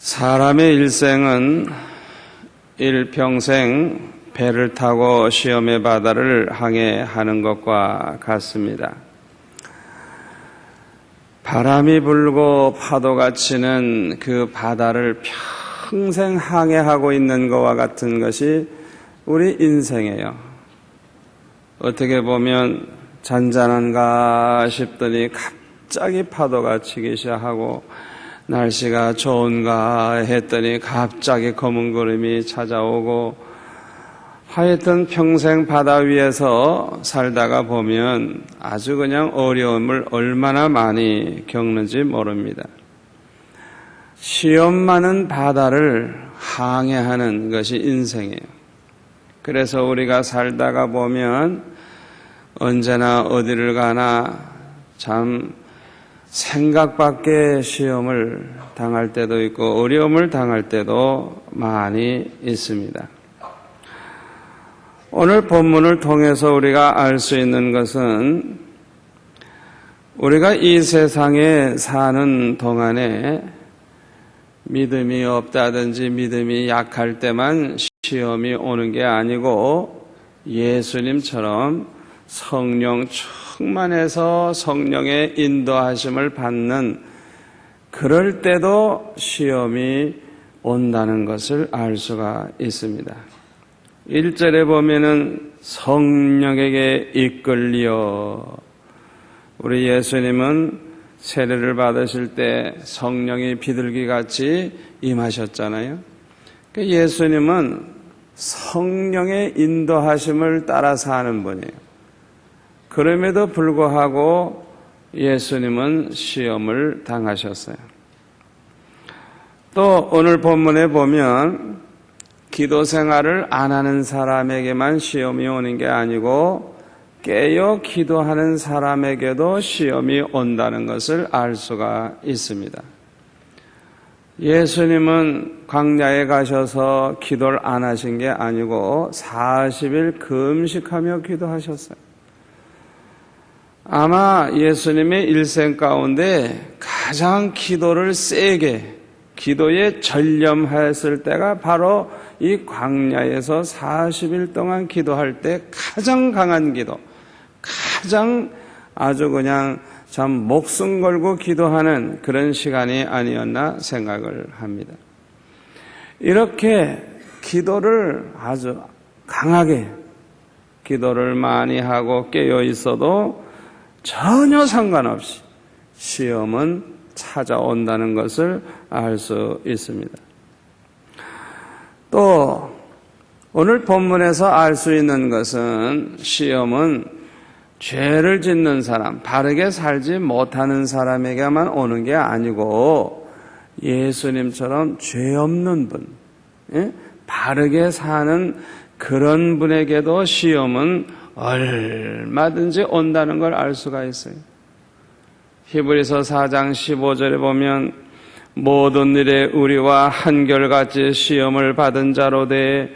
사람의 일생은 일평생 배를 타고 시험의 바다를 항해하는 것과 같습니다. 바람이 불고 파도가 치는 그 바다를 평생 항해하고 있는 것과 같은 것이 우리 인생이에요. 어떻게 보면 잔잔한가 싶더니 갑자기 파도가 치기 시작하고 날씨가 좋은가 했더니 갑자기 검은 구름이 찾아오고 하여튼 평생 바다 위에서 살다가 보면 아주 그냥 어려움을 얼마나 많이 겪는지 모릅니다. 시험 많은 바다를 항해하는 것이 인생이에요. 그래서 우리가 살다가 보면 언제나 어디를 가나 참 생각 밖의 시험을 당할 때도 있고 어려움을 당할 때도 많이 있습니다. 오늘 본문을 통해서 우리가 알 수 있는 것은 우리가 이 세상에 사는 동안에 믿음이 없다든지 믿음이 약할 때만 시험이 오는 게 아니고 예수님처럼 성령 충만해서 성령의 인도하심을 받는 그럴 때도 시험이 온다는 것을 알 수가 있습니다. 1절에 보면은 성령에게 이끌려, 우리 예수님은 세례를 받으실 때 성령이 비둘기같이 임하셨잖아요. 예수님은 성령의 인도하심을 따라 사는 분이에요. 그럼에도 불구하고 예수님은 시험을 당하셨어요. 또 오늘 본문에 보면 기도 생활을 안 하는 사람에게만 시험이 오는 게 아니고 깨어 기도하는 사람에게도 시험이 온다는 것을 알 수가 있습니다. 예수님은 광야에 가셔서 기도를 안 하신 게 아니고 40일 금식하며 기도하셨어요. 아마 예수님의 일생 가운데 가장 기도를 세게, 기도에 전념했을 때가 바로 이 광야에서 40일 동안 기도할 때 가장 강한 기도, 가장 아주 그냥 참 목숨 걸고 기도하는 그런 시간이 아니었나 생각을 합니다. 이렇게 기도를 아주 강하게 기도를 많이 하고 깨어 있어도 전혀 상관없이 시험은 찾아온다는 것을 알 수 있습니다. 또 오늘 본문에서 알 수 있는 것은 시험은 죄를 짓는 사람, 바르게 살지 못하는 사람에게만 오는 게 아니고 예수님처럼 죄 없는 분, 바르게 사는 그런 분에게도 시험은 얼마든지 온다는 걸 알 수가 있어요. 히브리서 4장 15절에 보면 모든 일에 우리와 한결같이 시험을 받은 자로 대해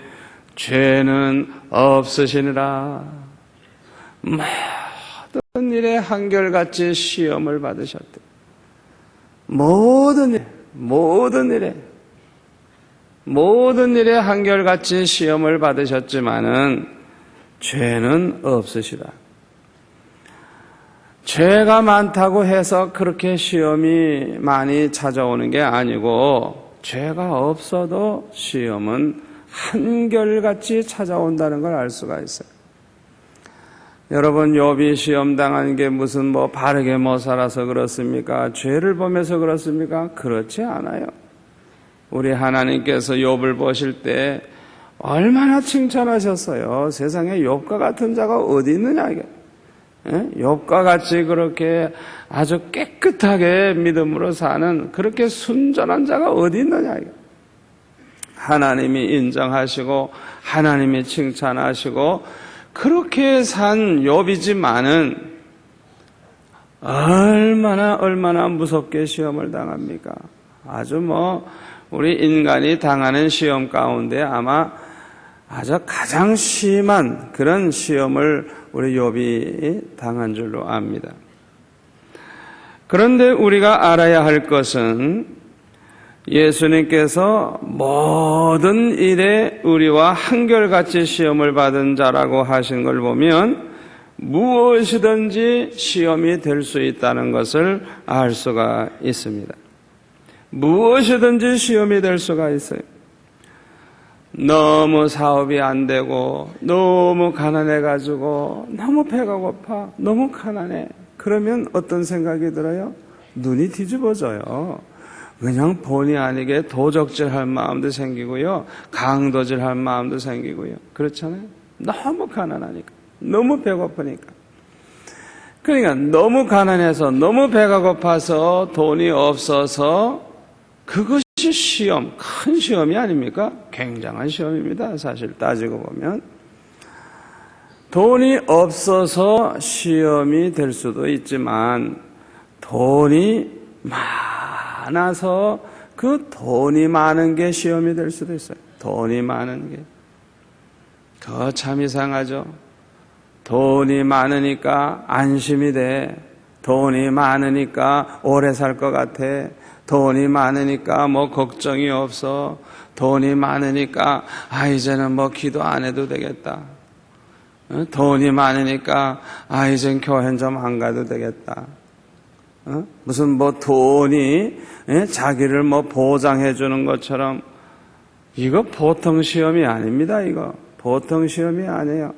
죄는 없으시니라. 모든 일에 한결같이 시험을 받으셨대. 모든 일에 한결같이 시험을 받으셨지만은 죄는 없으시다. 죄가 많다고 해서 그렇게 시험이 많이 찾아오는 게 아니고 죄가 없어도 시험은 한결같이 찾아온다는 걸 알 수가 있어요. 여러분, 욥이 시험 당한 게 무슨 바르게 못 살아서 그렇습니까? 죄를 범해서 그렇습니까? 그렇지 않아요. 우리 하나님께서 욥을 보실 때 얼마나 칭찬하셨어요. 세상에 욥과 같은 자가 어디 있느냐 이게. 욥과 같이 그렇게 아주 깨끗하게 믿음으로 사는 그렇게 순전한 자가 어디 있느냐 이게. 하나님이 인정하시고 하나님이 칭찬하시고 그렇게 산 욥이지만은 얼마나 무섭게 시험을 당합니까? 아주 우리 인간이 당하는 시험 가운데 아마 아주 가장 심한 그런 시험을 우리 욥이 당한 줄로 압니다. 그런데 우리가 알아야 할 것은 예수님께서 모든 일에 우리와 한결같이 시험을 받은 자라고 하신 걸 보면 무엇이든지 시험이 될 수 있다는 것을 알 수가 있습니다. 무엇이든지 시험이 될 수가 있어요. 너무 사업이 안 되고 너무 가난해가지고 너무 배가 고파 너무 가난해. 그러면 어떤 생각이 들어요? 눈이 뒤집어져요. 그냥 본의 아니게 도적질할 마음도 생기고요. 강도질할 마음도 생기고요. 그렇잖아요. 너무 가난하니까. 너무 배고프니까. 그러니까 너무 가난해서 너무 배가 고파서 돈이 없어서 그것이 시험, 큰 시험이 아닙니까? 굉장한 시험입니다. 사실 따지고 보면. 돈이 없어서 시험이 될 수도 있지만 돈이 많아서 그 돈이 많은 게 시험이 될 수도 있어요. 돈이 많은 게. 그거 참 이상하죠. 돈이 많으니까 안심이 돼. 돈이 많으니까 오래 살 것 같아. 돈이 많으니까 뭐 걱정이 없어. 돈이 많으니까 이제는 뭐 기도 안 해도 되겠다. 돈이 많으니까 이젠 교회는 좀 안 가도 되겠다. 무슨 뭐 돈이 자기를 뭐 보장해 주는 것처럼. 이거 보통 시험이 아닙니다. 이거 보통 시험이 아니에요.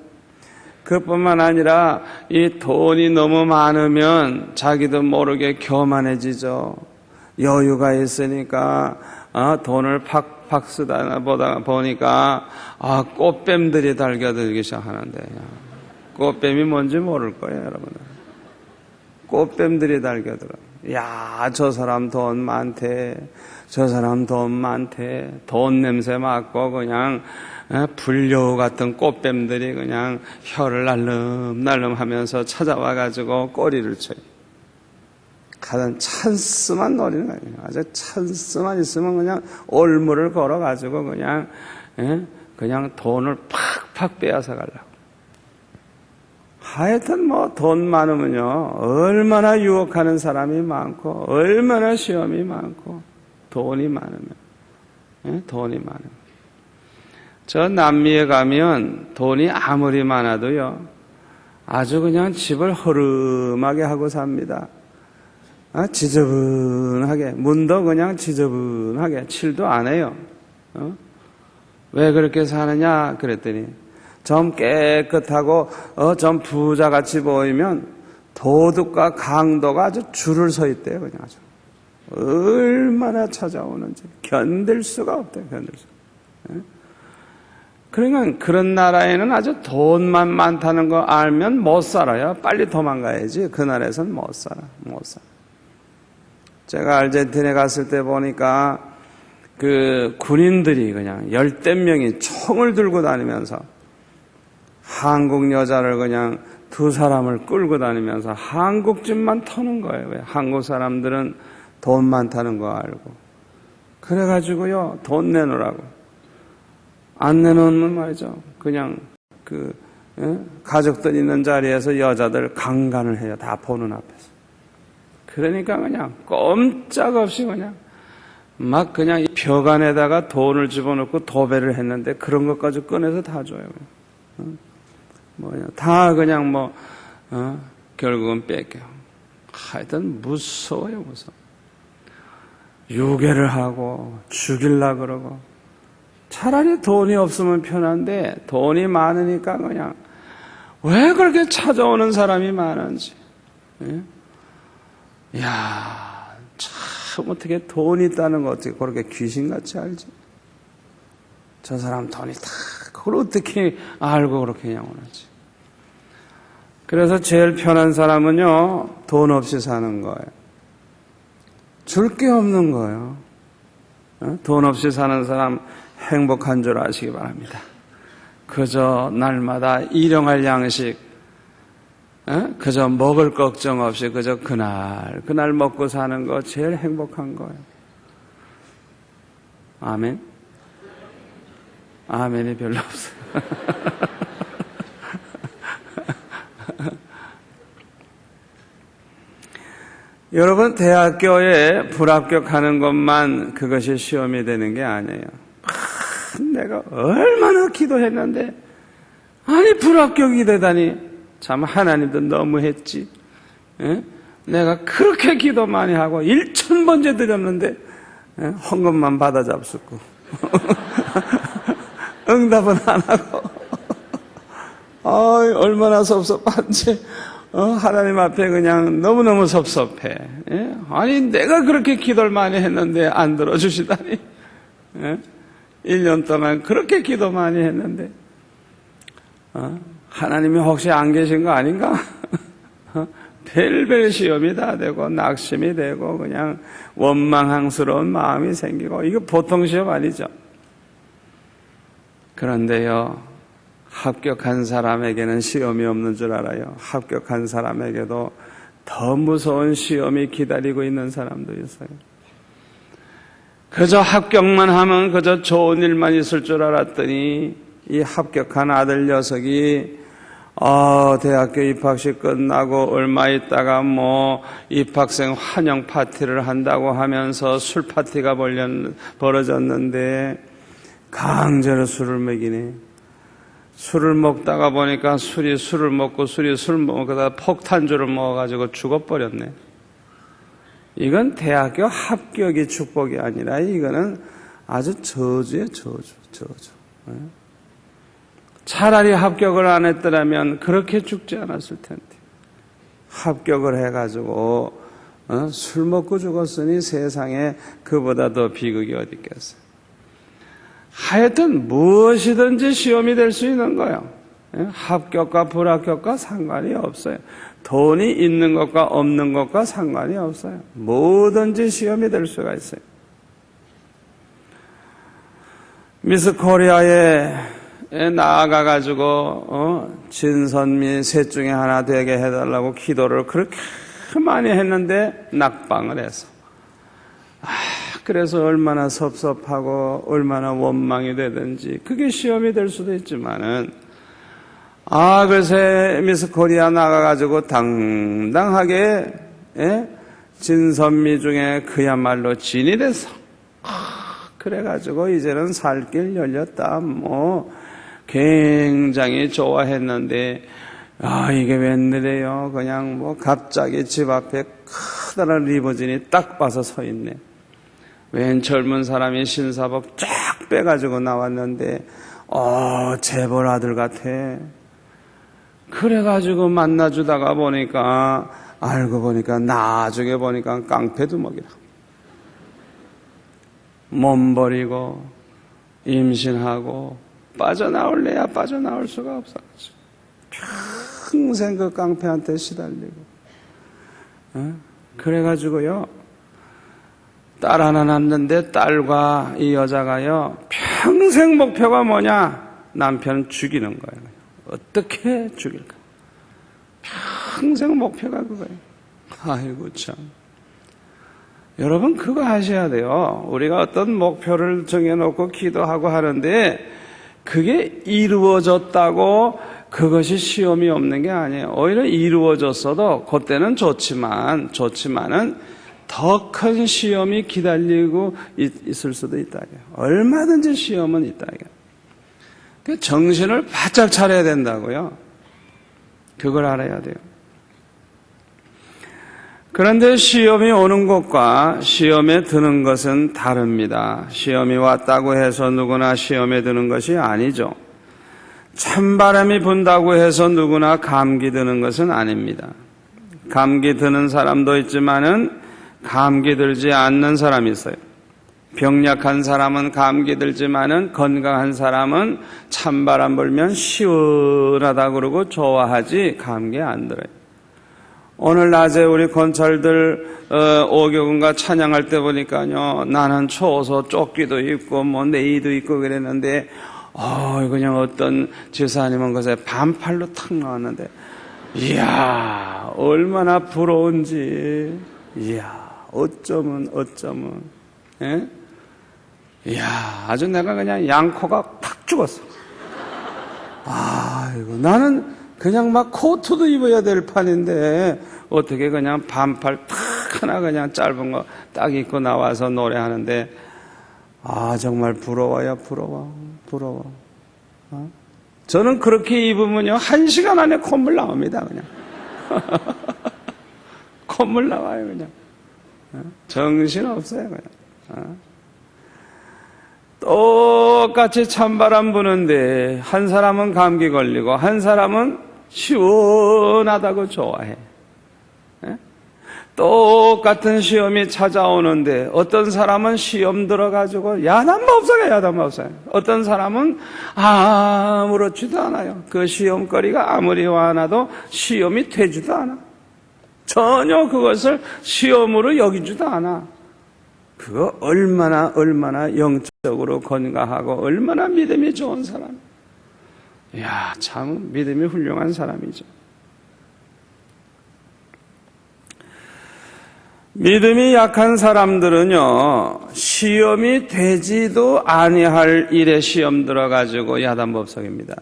그뿐만 아니라 이 돈이 너무 많으면 자기도 모르게 교만해지죠. 여유가 있으니까 돈을 팍팍 쓰다 보니까 꽃뱀들이 달겨들기 시작하는데, 꽃뱀이 뭔지 모를 거예요, 여러분. 꽃뱀들이 달겨들어. 야, 저 사람 돈 많대. 저 사람 돈 많대. 돈 냄새 맡고 그냥 불려우 같은 꽃뱀들이 그냥 혀를 날름날름 하면서 찾아와가지고 꼬리를 쳐요. 가장 찬스만 노리는 거예요. 아주 찬스만 있으면 그냥 올무를 걸어가지고 그냥 돈을 팍팍 빼앗아 가려고. 하여튼 뭐 돈 많으면요 얼마나 유혹하는 사람이 많고 얼마나 시험이 많고 돈이 많으면 돈이 많으면. 저 남미에 가면 돈이 아무리 많아도요 아주 그냥 집을 허름하게 하고 삽니다. 지저분하게, 문도 그냥 지저분하게, 칠도 안 해요. 왜 그렇게 사느냐 그랬더니 좀 깨끗하고 좀 부자같이 보이면 도둑과 강도가 아주 줄을 서 있대요. 그냥 아주 얼마나 찾아오는지 견딜 수가 없대요. 견딜 수가. 그러니까 그런 나라에는 아주 돈만 많다는 거 알면 못 살아요. 빨리 도망가야지. 그 나라에서는 못 살아. 제가 아르헨티나에 갔을 때 보니까 그 군인들이 그냥 10대 명이 총을 들고 다니면서 한국 여자를 그냥 2사람을 끌고 다니면서 한국 집만 터는 거예요. 왜? 한국 사람들은 돈 많다는 거 알고. 그래가지고요, 돈 내놓으라고. 안 내놓으면 말이죠. 그냥 가족들 있는 자리에서 여자들 강간을 해요. 다 보는 앞에서. 그러니까 그냥 꼼짝없이 그냥 막 그냥 벽 안에다가 돈을 집어넣고 도배를 했는데 그런 것까지 꺼내서 다 줘요. 다 그냥 결국은 뺏겨요. 하여튼 무서워요, 무서워. 유괴를 하고 죽이려고 그러고. 차라리 돈이 없으면 편한데 돈이 많으니까 그냥 왜 그렇게 찾아오는 사람이 많은지. 이야, 참 어떻게 돈이 있다는 거 어떻게 그렇게 귀신같이 알지? 저 사람 돈이 다 그걸 어떻게 알고 그렇게 영원하지? 그래서 제일 편한 사람은요, 돈 없이 사는 거예요. 줄 게 없는 거예요. 돈 없이 사는 사람 행복한 줄 아시기 바랍니다. 그저 날마다 일용할 양식, 그저 먹을 걱정 없이 그저 그날 먹고 사는 거 제일 행복한 거예요. 아멘? 아멘이 별로 없어요. 여러분, 대학교에 불합격하는 것만 그것이 시험이 되는 게 아니에요. 내가 얼마나 기도했는데 아니 불합격이 되다니 참 하나님도 너무했지. 예? 내가 그렇게 기도 많이 하고 1,000번째 드렸는데 헌금만 받아 잡수고 응답은 안 하고 얼마나 섭섭한지 하나님 앞에 그냥 너무너무 섭섭해. 예? 아니 내가 그렇게 기도를 많이 했는데 안 들어주시다니. 예? 1년 동안 그렇게 기도 많이 했는데 하나님이 혹시 안 계신 거 아닌가? 별별 시험이 다 되고 낙심이 되고 그냥 원망스러운 마음이 생기고 이거 보통 시험 아니죠. 그런데요, 합격한 사람에게는 시험이 없는 줄 알아요. 합격한 사람에게도 더 무서운 시험이 기다리고 있는 사람도 있어요. 그저 합격만 하면 그저 좋은 일만 있을 줄 알았더니 이 합격한 아들 녀석이 대학교 입학식 끝나고 얼마 있다가 입학생 환영 파티를 한다고 하면서 술 파티가 벌어졌는데 강제로 술을 먹이네. 술을 먹다가 보니까 술을 먹고 술 먹다가 폭탄주를 먹어가지고 죽어버렸네. 이건 대학교 합격이 축복이 아니라 이거는 아주 저주예요, 저주. 차라리 합격을 안 했더라면 그렇게 죽지 않았을 텐데. 합격을 해가지고 술 먹고 죽었으니 세상에 그보다 더 비극이 어디 있겠어요. 하여튼 무엇이든지 시험이 될 수 있는 거예요. 합격과 불합격과 상관이 없어요. 돈이 있는 것과 없는 것과 상관이 없어요. 뭐든지 시험이 될 수가 있어요. 미스 코리아에 나아가가지고 진선미 셋 중에 하나 되게 해달라고 기도를 그렇게 많이 했는데 낙방을 해서 그래서 얼마나 섭섭하고 얼마나 원망이 되든지 그게 시험이 될 수도 있지만은 글쎄 미스 코리아 나가가지고 당당하게 진선미 중에 그야말로 진이 돼서 그래가지고 이제는 살 길 열렸다 굉장히 좋아했는데 이게 웬일이에요. 그냥 갑자기 집 앞에 커다란 리무진이 딱 봐서 서 있네. 웬 젊은 사람이 신사복 쫙 빼가지고 나왔는데 재벌 아들 같아. 그래가지고 만나주다가 보니까 알고 보니까 나중에 보니까 깡패두목이라. 몸 버리고 임신하고 빠져나올래야 빠져나올 수가 없어가지고 평생 그 깡패한테 시달리고 그래가지고요 딸 하나 낳는데 딸과 이 여자가요 평생 목표가 뭐냐? 남편 죽이는 거예요. 어떻게 죽일까? 평생 목표가 그거예요. 아이고 참. 여러분 그거 하셔야 돼요. 우리가 어떤 목표를 정해놓고 기도하고 하는데 그게 이루어졌다고 그것이 시험이 없는 게 아니에요. 오히려 이루어졌어도 그때는 좋지만은 더 큰 시험이 기다리고 있을 수도 있다. 얼마든지 시험은 있다. 정신을 바짝 차려야 된다고요. 그걸 알아야 돼요. 그런데 시험이 오는 것과 시험에 드는 것은 다릅니다. 시험이 왔다고 해서 누구나 시험에 드는 것이 아니죠. 찬바람이 분다고 해서 누구나 감기 드는 것은 아닙니다. 감기 드는 사람도 있지만은 감기 들지 않는 사람이 있어요. 병약한 사람은 감기 들지만은 건강한 사람은 찬바람 불면 시원하다 그러고 좋아하지 감기 안 들어요. 오늘 낮에 우리 권찰들 5교군과 찬양할 때 보니까요, 나는 추워서 조끼도 입고 네이도 입고 그랬는데 그냥 어떤 지사님은 그새 반팔로 탁 나왔는데 이야 얼마나 부러운지. 이야 어쩌면 예? 이야 아주 내가 그냥 양코가 팍 죽었어. 이거 나는 그냥 막 코트도 입어야 될 판인데 어떻게 그냥 반팔 탁 하나 그냥 짧은 거 딱 입고 나와서 노래하는데, 정말 부러워요, 부러워. 저는 그렇게 입으면요, 1시간 안에 콧물 나옵니다, 그냥. 콧물 나와요, 그냥. 정신 없어요, 그냥. 똑같이 찬바람 부는데 한 사람은 감기 걸리고 한 사람은 시원하다고 좋아해. 똑같은 시험이 찾아오는데 어떤 사람은 시험 들어가지고 야단법석이에요. 어떤 사람은 아무렇지도 않아요. 그 시험거리가 아무리 많아도 시험이 되지도 않아. 전혀 그것을 시험으로 여기지도 않아. 그거 얼마나 영적으로 건강하고 얼마나 믿음이 좋은 사람. 이야, 참 믿음이 훌륭한 사람이죠. 믿음이 약한 사람들은요, 시험이 되지도 아니할 일에 시험 들어가지고 야단법석입니다.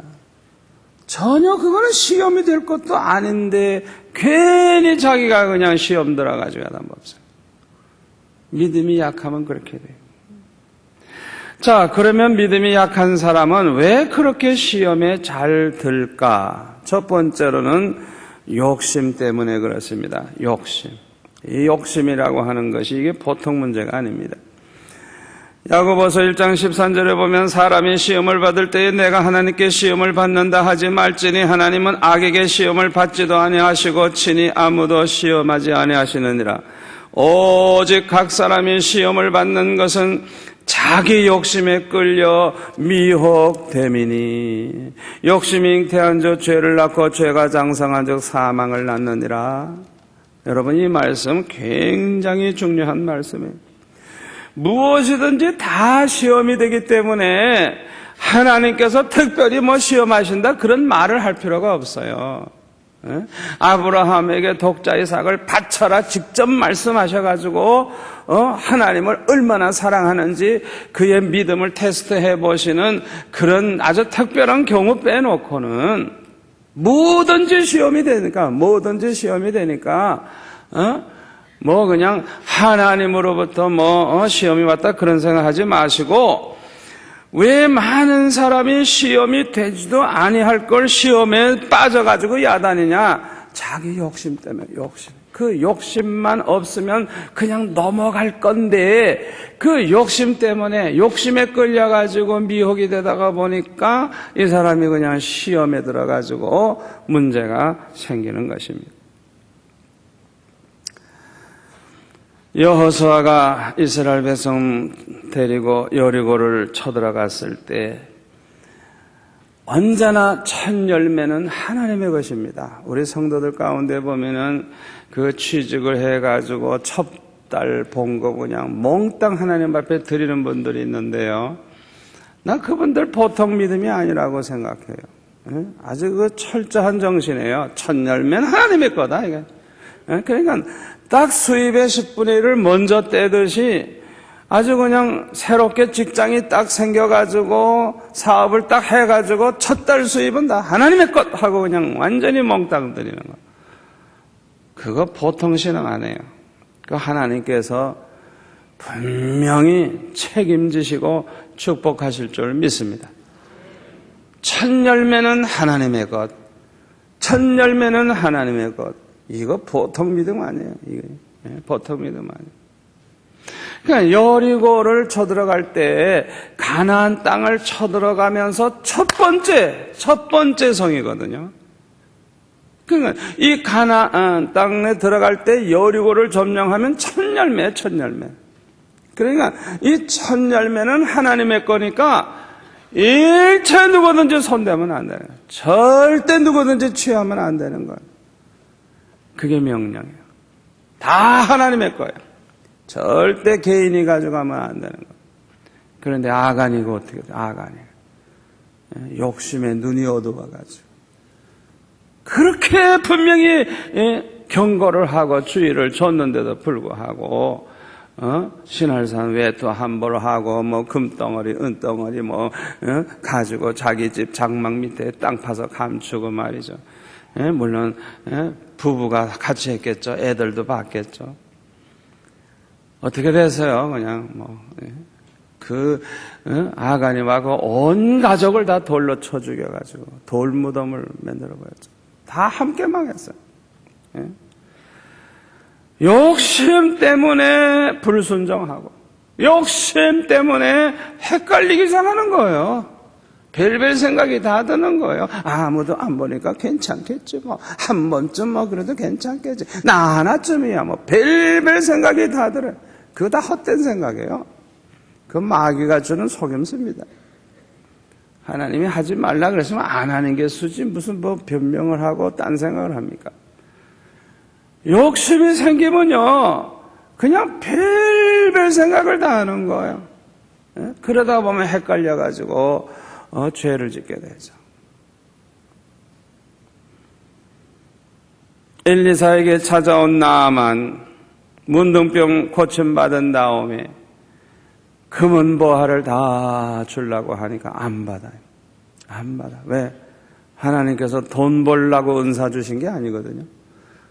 전혀 그거는 시험이 될 것도 아닌데 괜히 자기가 그냥 시험 들어가지고 야단법석. 믿음이 약하면 그렇게 돼요. 자, 그러면 믿음이 약한 사람은 왜 그렇게 시험에 잘 들까? 첫 번째로는 욕심 때문에 그렇습니다. 욕심. 이 욕심이라고 하는 것이 이게 보통 문제가 아닙니다. 야고보서 1장 13절에 보면 사람이 시험을 받을 때에 내가 하나님께 시험을 받는다 하지 말지니 하나님은 악에게 시험을 받지도 아니하시고 친히 아무도 시험하지 아니하시느니라. 오직 각 사람이 시험을 받는 것은 자기 욕심에 끌려 미혹됨이니 욕심이 잉태한 즉 죄를 낳고 죄가 장성한 즉 사망을 낳느니라. 여러분, 이 말씀 굉장히 중요한 말씀이에요. 무엇이든지 다 시험이 되기 때문에 하나님께서 특별히 시험하신다 그런 말을 할 필요가 없어요. 아브라함에게 독자 이삭을 바쳐라 직접 말씀하셔가지고 하나님을 얼마나 사랑하는지 그의 믿음을 테스트해 보시는 그런 아주 특별한 경우 빼놓고는 뭐든지 시험이 되니까 그냥 하나님으로부터 시험이 왔다 그런 생각하지 마시고, 왜 많은 사람이 시험이 되지도 아니할 걸 시험에 빠져가지고 야단이냐? 자기 욕심 때문에. 그 욕심만 없으면 그냥 넘어갈 건데 그 욕심 때문에 욕심에 끌려가지고 미혹이 되다가 보니까 이 사람이 그냥 시험에 들어가지고 문제가 생기는 것입니다. 여호수아가 이스라엘 백성 데리고 여리고를 쳐들어갔을 때 언제나 첫 열매는 하나님의 것입니다. 우리 성도들 가운데 보면은 그 취직을 해가지고 첫 달 본 거 그냥 몽땅 하나님 앞에 드리는 분들이 있는데요. 나 그분들 보통 믿음이 아니라고 생각해요. 아주 그 철저한 정신이에요. 첫 열매는 하나님의 거다, 이게. 그러니까 딱 수입의 10분의 1을 먼저 떼듯이 아주 그냥 새롭게 직장이 딱 생겨가지고 사업을 딱 해가지고 첫 달 수입은 다 하나님의 것 하고 그냥 완전히 몽땅 드리는 거. 그거 보통 신앙 안 해요. 그 하나님께서 분명히 책임지시고 축복하실 줄 믿습니다. 첫 열매는 하나님의 것, 첫 열매는 하나님의 것. 이거 보통 믿음 아니에요. 이거 보통 믿음 아니에요. 그러니까 여리고를 쳐들어갈 때 가나안 땅을 쳐들어가면서 첫 번째 성이거든요. 그러니까 이 가나안 땅에 들어갈 때 여리고를 점령하면 첫 열매. 그러니까 이 첫 열매는 하나님의 거니까 일체 누구든지 손대면 안 되는 거예요. 절대 누구든지 취하면 안 되는 거예요. 그게 명령이에요. 다 하나님의 거예요. 절대 개인이 가져가면 안 되는 거예요. 그런데 아간이가 어떻게 돼요? 아간이 욕심에 눈이 어두워가지고 그렇게 분명히 경고를 하고 주의를 줬는데도 불구하고 신할산 외투 함부로 하고 금덩어리 은덩어리 가지고 자기 집 장막 밑에 땅 파서 감추고 말이죠. 물론 부부가 같이 했겠죠. 애들도 봤겠죠. 어떻게 됐어요? 그냥 아가니와 그 온 가족을 다 돌로 쳐 죽여가지고 돌무덤을 만들어 버렸죠. 다 함께 망했어요. 예? 욕심 때문에 불순종하고 욕심 때문에 헷갈리기 시작하는 거예요. 별별 생각이 다 드는 거예요. 아무도 안 보니까 괜찮겠지 한 번쯤 그래도 괜찮겠지. 나 하나쯤이야 별별 생각이 다 들어요. 그거 다 헛된 생각이에요. 그 마귀가 주는 속임수입니다. 하나님이 하지 말라 그랬으면 안 하는 게 수지 무슨 변명을 하고 딴 생각을 합니까? 욕심이 생기면요 그냥 별별 생각을 다 하는 거예요. 그러다 보면 헷갈려가지고 죄를 짓게 되죠. 엘리사에게 찾아온 나아만 문둥병 고침받은 다음에 금은보화를 다 주려고 하니까 안 받아요. 안 받아. 왜? 하나님께서 돈 벌라고 은사 주신 게 아니거든요.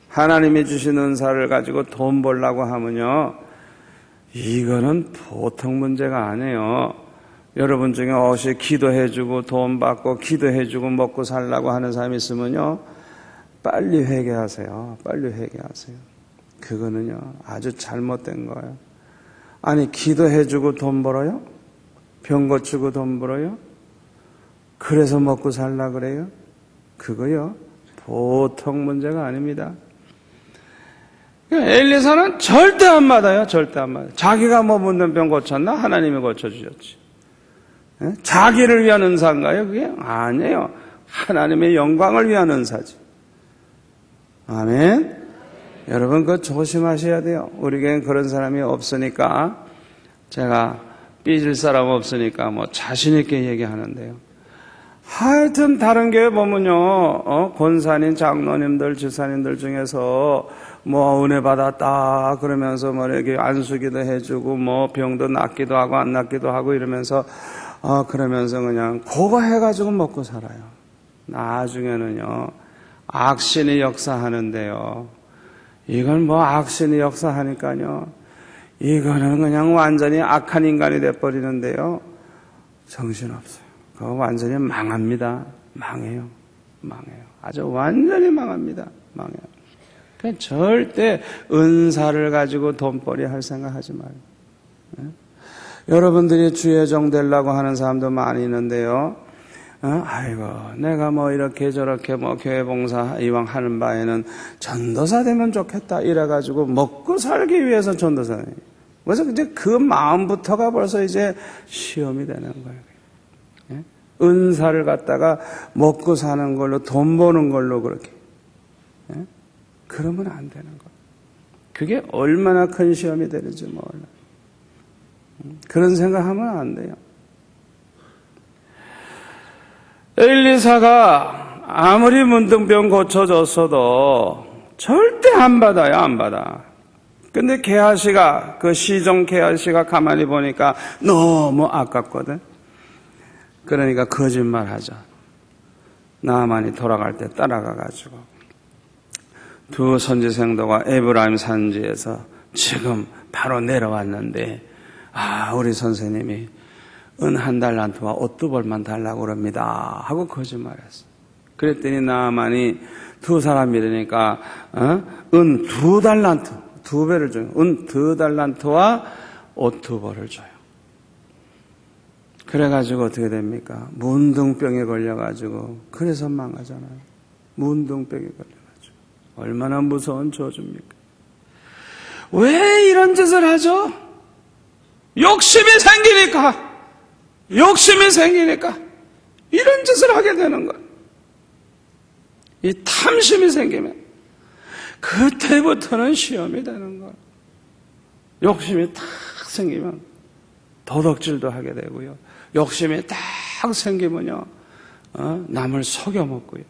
하나님이 주신 은사를 가지고 돈 벌라고 하면요 이거는 보통 문제가 아니에요. 여러분 중에 혹시 기도해주고 돈 받고 기도해주고 먹고 살라고 하는 사람이 있으면요 빨리 회개하세요. 빨리 회개하세요. 그거는요 아주 잘못된 거예요. 아니 기도해주고 돈 벌어요? 병 고치고 돈 벌어요? 그래서 먹고 살라 그래요? 그거요 보통 문제가 아닙니다. 엘리사는 절대 안 받아요. 절대 안 받아요. 자기가 묻는 병 고쳤나? 하나님이 고쳐주셨지. 자기를 위한 은사인가요? 그게? 아니에요. 하나님의 영광을 위한 은사지. 아멘. 여러분 그거 조심하셔야 돼요. 우리에겐 그런 사람이 없으니까 제가 삐질 사람 없으니까 자신 있게 얘기하는데요. 하여튼 다른 교회 보면요 권사님, 장로님들, 지사님들 중에서 은혜 받았다 그러면서 이렇게 안수기도 해주고 병도 낫기도 하고 안 낫기도 하고 이러면서 그러면서 그냥 그거 해가지고 먹고 살아요. 나중에는요 악신이 역사하는데요. 이건 악신이 역사하니까요. 이거는 그냥 완전히 악한 인간이 돼버리는데요. 정신없어요. 그거 완전히 망합니다. 망해요. 망해요. 아주 완전히 망합니다. 망해요. 그러니까 절대 은사를 가지고 돈벌이 할 생각 하지 말아요. 네? 여러분들이 주의 종 되려고 하는 사람도 많이 있는데요. 아이고, 내가 이렇게 저렇게 교회 봉사 이왕 하는 바에는 전도사 되면 좋겠다. 이래가지고 먹고 살기 위해서 전도사. 그래서 이제 그 마음부터가 벌써 이제 시험이 되는 거예요. 예? 은사를 갖다가 먹고 사는 걸로 돈 버는 걸로 그렇게. 예? 그러면 안 되는 거예요. 그게 얼마나 큰 시험이 되는지 몰라. 그런 생각하면 안 돼요. 엘리사가 아무리 문둥병 고쳐줬어도 절대 안 받아요. 안 받아. 근데 게하시가 그 시종 게하시가 가만히 보니까 너무 아깝거든. 그러니까 거짓말하자. 나아만이 돌아갈 때 따라가가지고 두 선지생도가 에브라임 산지에서 지금 바로 내려왔는데 우리 선생님이 은 1달란트와 옷 2벌만 달라고 그럽니다 하고 거짓말했어. 그랬더니 나아만이 두 사람 믿으니까 은 2달란트 2배를 줘요. 은 2달란트와 옷 2벌을 줘요. 그래가지고 어떻게 됩니까? 문둥병에 걸려가지고 그래서 망하잖아요. 문둥병에 걸려가지고 얼마나 무서운 저주입니까? 왜 이런 짓을 하죠? 욕심이 생기니까 이런 짓을 하게 되는 거예요. 이 탐심이 생기면 그때부터는 시험이 되는 거예요. 욕심이 탁 생기면 도덕질도 하게 되고요. 욕심이 딱 생기면요 남을 속여먹고요.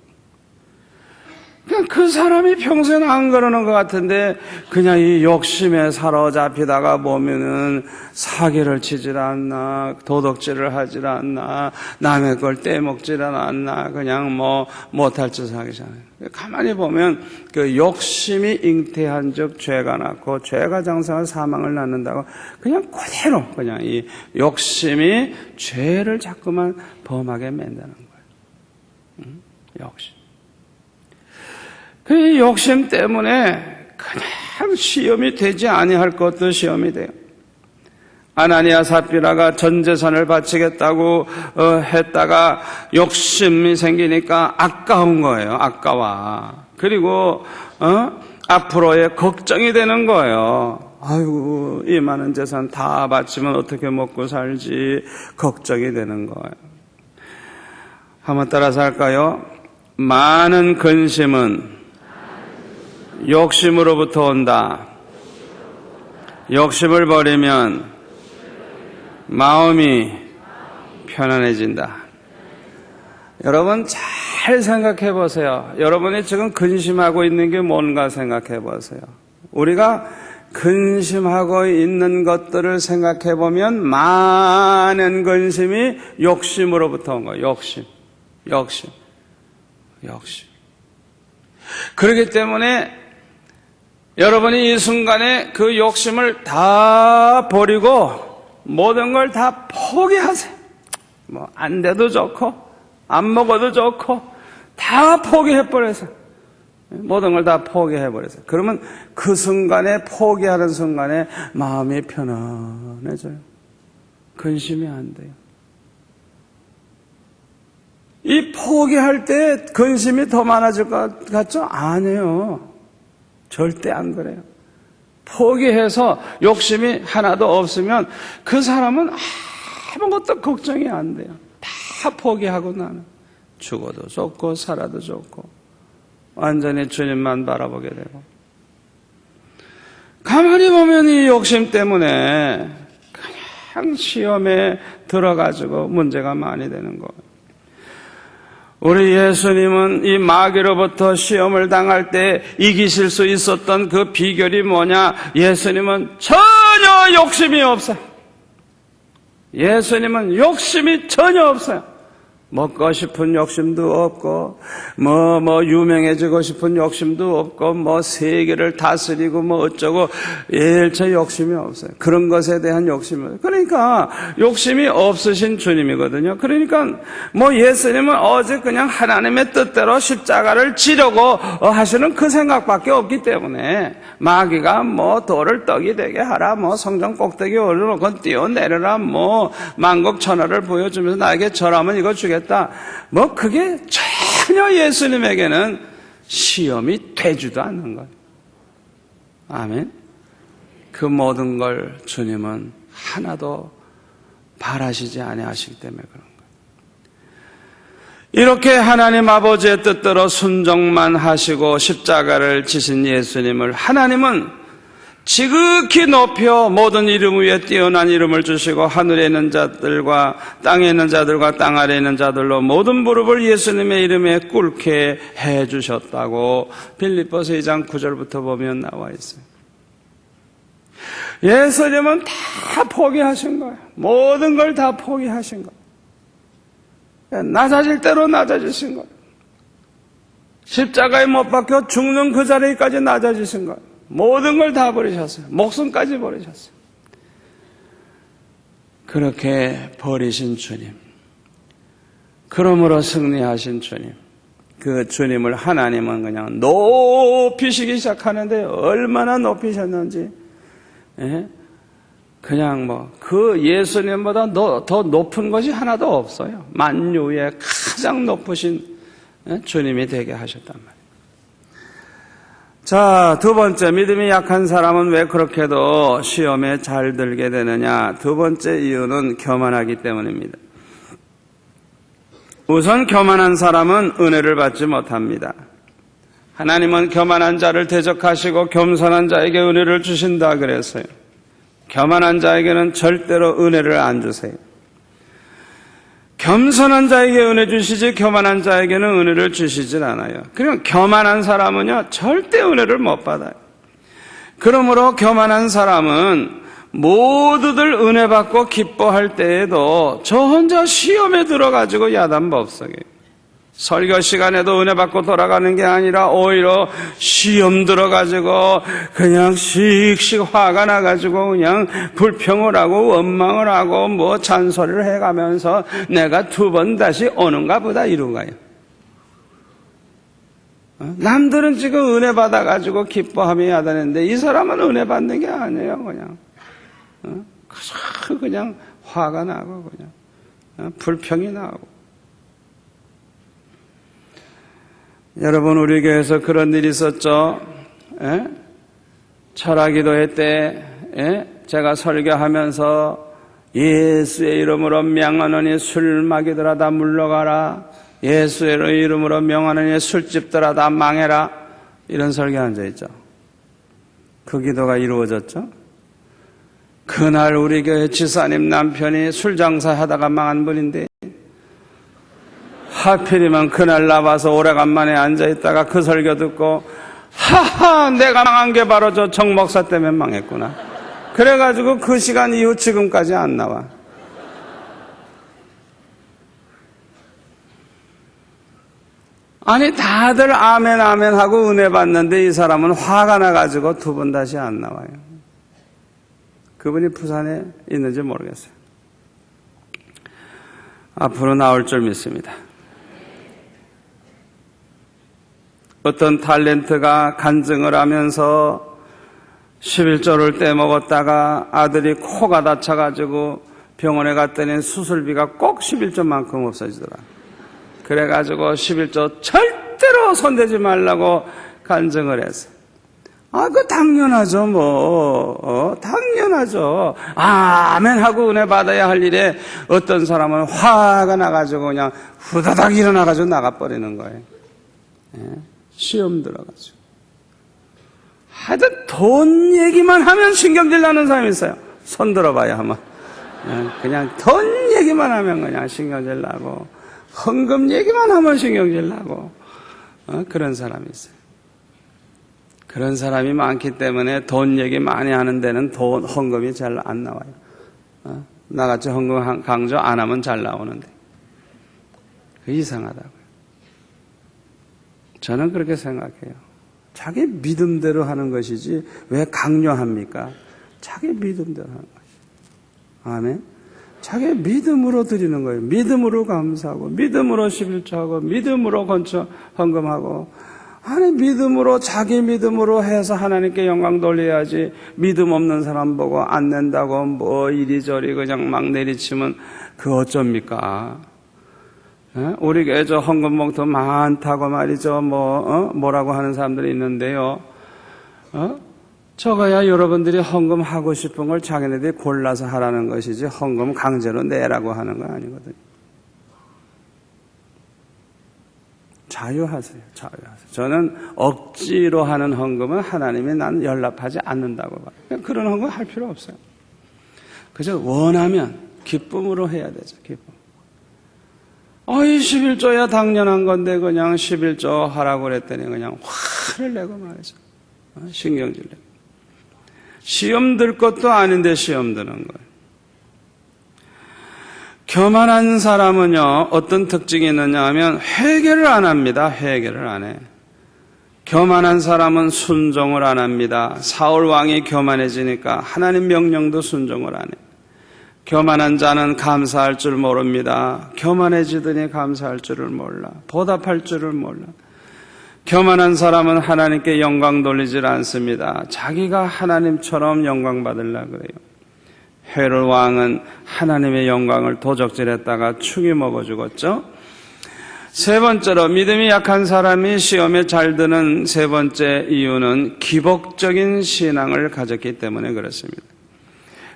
그러니까 그 사람이 평소에는 안 그러는 것 같은데 그냥 이 욕심에 사로잡히다가 보면은 사기를 치질 않나, 도덕질을 하질 않나, 남의 걸 떼먹질 않나, 그냥 뭐 못할 짓을 하기잖아요. 가만히 보면 그 욕심이 잉태한 즉 죄가 낳고 죄가 장성한 사망을 낳는다고 그냥 그대로 그냥 이 욕심이 죄를 자꾸만 범하게 만드는 거예요. 욕심. 그 욕심 때문에 그냥 시험이 되지 아니할 것도 시험이 돼요. 아나니아 삽비라가 전 재산을 바치겠다고 했다가 욕심이 생기니까 아까운 거예요. 아까워. 그리고 앞으로의 걱정이 되는 거예요. 아이고, 이 많은 재산 다 바치면 어떻게 먹고 살지 걱정이 되는 거예요. 한번 따라서 할까요? 많은 근심은 욕심으로부터 온다. 욕심을 버리면 마음이 편안해진다. 여러분 잘 생각해 보세요. 여러분이 지금 근심하고 있는 게 뭔가 생각해 보세요. 우리가 근심하고 있는 것들을 생각해 보면 많은 근심이 욕심으로부터 온 거예요. 욕심. 그렇기 때문에 여러분이 이 순간에 그 욕심을 다 버리고 모든 걸 다 포기하세요. 뭐 안 돼도 좋고 안 먹어도 좋고 다 포기해버려서 모든 걸 다 포기해버려서 그러면 그 순간에 포기하는 순간에 마음이 편안해져요. 근심이 안 돼요. 이 포기할 때 근심이 더 많아질 것 같죠? 아니에요. 절대 안 그래요. 포기해서 욕심이 하나도 없으면 그 사람은 아무것도 걱정이 안 돼요. 다 포기하고 나는 죽어도 좋고 살아도 좋고 완전히 주님만 바라보게 되고 가만히 보면 이 욕심 때문에 그냥 시험에 들어가지고 문제가 많이 되는 거예요. 우리 예수님은 이 마귀로부터 시험을 당할 때 이기실 수 있었던 그 비결이 뭐냐? 예수님은 전혀 욕심이 없어요. 예수님은 욕심이 전혀 없어요. 먹고 싶은 욕심도 없고, 유명해지고 싶은 욕심도 없고, 세계를 다스리고, 어쩌고, 일체 욕심이 없어요. 그런 것에 대한 욕심이 없어요. 그러니까, 욕심이 없으신 주님이거든요. 그러니까, 예수님은 오직 그냥 하나님의 뜻대로 십자가를 지려고 하시는 그 생각밖에 없기 때문에, 마귀가 돌을 떡이 되게 하라, 성전 꼭대기 올려놓고 뛰어내려라, 만국천하를 보여주면서 나에게 절하면 이거 주겠다. 그게 전혀 예수님에게는 시험이 되지도 않는 거예요. 아멘. 그 모든 걸 주님은 하나도 바라시지 아니하시기 때문에 그런 거예요. 이렇게 하나님 아버지의 뜻대로 순종만 하시고 십자가를 지신 예수님을 하나님은 지극히 높여 모든 이름 위에 뛰어난 이름을 주시고 하늘에 있는 자들과 땅에 있는 자들과 땅 아래에 있는 자들로 모든 무릎을 예수님의 이름에 꿇게 해주셨다고 빌립보서 2장 9절부터 보면 나와 있어요. 예수님은 다 포기하신 거예요. 모든 걸 다 포기하신 거예요. 낮아질 대로 낮아지신 거예요. 십자가에 못 박혀 죽는 그 자리까지 낮아지신 거예요. 모든 걸 다 버리셨어요. 목숨까지 버리셨어요. 그렇게 버리신 주님, 그러므로 승리하신 주님, 그 주님을 하나님은 그냥 높이시기 시작하는데 얼마나 높이셨는지, 그냥 그 예수님보다 더 높은 것이 하나도 없어요. 만유의 가장 높으신 주님이 되게 하셨단 말이에요. 자, 두 번째, 믿음이 약한 사람은 왜 그렇게도 시험에 잘 들게 되느냐? 두 번째 이유는 교만하기 때문입니다. 우선 교만한 사람은 은혜를 받지 못합니다. 하나님은 교만한 자를 대적하시고 겸손한 자에게 은혜를 주신다 그랬어요. 교만한 자에게는 절대로 은혜를 안 주세요. 겸손한 자에게 은혜 주시지 교만한 자에게는 은혜를 주시질 않아요. 그냥 교만한 사람은요 절대 은혜를 못 받아요. 그러므로 교만한 사람은 모두들 은혜 받고 기뻐할 때에도 저 혼자 시험에 들어가지고 야단법석이에요. 설교 시간에도 은혜 받고 돌아가는 게 아니라 오히려 시험 들어가지고 그냥 씩씩 화가 나가지고 그냥 불평을 하고 원망을 하고 뭐 잔소리를 해가면서 내가 두 번 다시 오는가 보다 이러고 가요. 남들은 지금 은혜 받아가지고 기뻐하며 야단했는데 이 사람은 은혜 받는 게 아니에요. 그냥 화가 나고 그냥 불평이 나고. 여러분 우리 교회에서 그런 일이 있었죠. 철학기도회 때 제가 설교하면서 예수의 이름으로 명하노니 술 마귀들아 다 물러가라. 예수의 이름으로 명하노니 술집들아 다 망해라. 이런 설교 앉아있죠. 그 기도가 이루어졌죠. 그날 우리 교회 지사님 남편이 술 장사하다가 망한 분인데 하필이면 그날 나와서 오래간만에 앉아있다가 그 설교 듣고 하하 내가 망한 게 바로 저 정 목사 때문에 망했구나. 그래가지고 그 시간 이후 지금까지 안 나와. 아니 다들 아멘 아멘 하고 은혜 받는데 이 사람은 화가 나가지고 두 번 다시 안 나와요. 그분이 부산에 있는지 모르겠어요. 앞으로 나올 줄 믿습니다. 어떤 탤런트가 간증을 하면서 11조를 떼먹었다가 아들이 코가 다쳐가지고 병원에 갔더니 수술비가 꼭 11조만큼 없어지더라. 그래가지고 11조 절대로 손대지 말라고 간증을 했어. 그 당연하죠, 당연하죠. 아멘 하고 은혜 받아야 할 일에 어떤 사람은 화가 나가지고 그냥 후다닥 일어나가지고 나가버리는 거예요. 시험 들어가지고. 하여튼 돈 얘기만 하면 신경질 나는 사람이 있어요. 손 들어봐야 하면. 그냥 돈 얘기만 하면 그냥 신경질 나고, 헌금 얘기만 하면 신경질 나고, 그런 사람이 있어요. 그런 사람이 많기 때문에 돈 얘기 많이 하는 데는 헌금이 잘 안 나와요. 나같이 헌금 강조 안 하면 잘 나오는데. 이상하다고요. 저는 그렇게 생각해요. 자기 믿음대로 하는 것이지 왜 강요합니까? 자기 믿음대로 하는 것이죠. 아멘. 자기 믿음으로 드리는 거예요. 믿음으로 감사하고 믿음으로 11조하고 믿음으로 건축 헌금하고 아니 믿음으로 자기 믿음으로 해서 하나님께 영광 돌려야지. 믿음 없는 사람 보고 안 낸다고 뭐 이리저리 그냥 막 내리치면 그거 어쩝니까? 우리 교회 저 헌금 봉투 많다고 말이죠. 뭐라고 하는 사람들이 있는데요. 저거야 여러분들이 헌금 하고 싶은 걸 자기네들이 골라서 하라는 것이지 헌금 강제로 내라고 하는 거 아니거든요. 자유하세요. 자유하세요. 저는 억지로 하는 헌금은 하나님이 난 연락하지 않는다고 봐요. 그런 헌금 할 필요 없어요. 그저 원하면 기쁨으로 해야 되죠. 기쁨. 11조야 당연한 건데 그냥 11조 하라고 그랬더니 그냥 화를 내고 말이죠. 신경질 내고. 시험 들 것도 아닌데 시험 드는 거예요. 교만한 사람은요, 어떤 특징이 있느냐 하면 회개를 안 합니다. 회개를 안 해. 교만한 사람은 순종을 안 합니다. 사울 왕이 교만해지니까 하나님 명령도 순종을 안 해. 교만한 자는 감사할 줄 모릅니다. 교만해지더니 감사할 줄을 몰라. 보답할 줄을 몰라. 교만한 사람은 하나님께 영광 돌리질 않습니다. 자기가 하나님처럼 영광 받으려고 그래요. 헤롯 왕은 하나님의 영광을 도적질했다가 충이 먹어 죽었죠. 세 번째로 믿음이 약한 사람이 시험에 잘 드는 세 번째 이유는 기복적인 신앙을 가졌기 때문에 그렇습니다.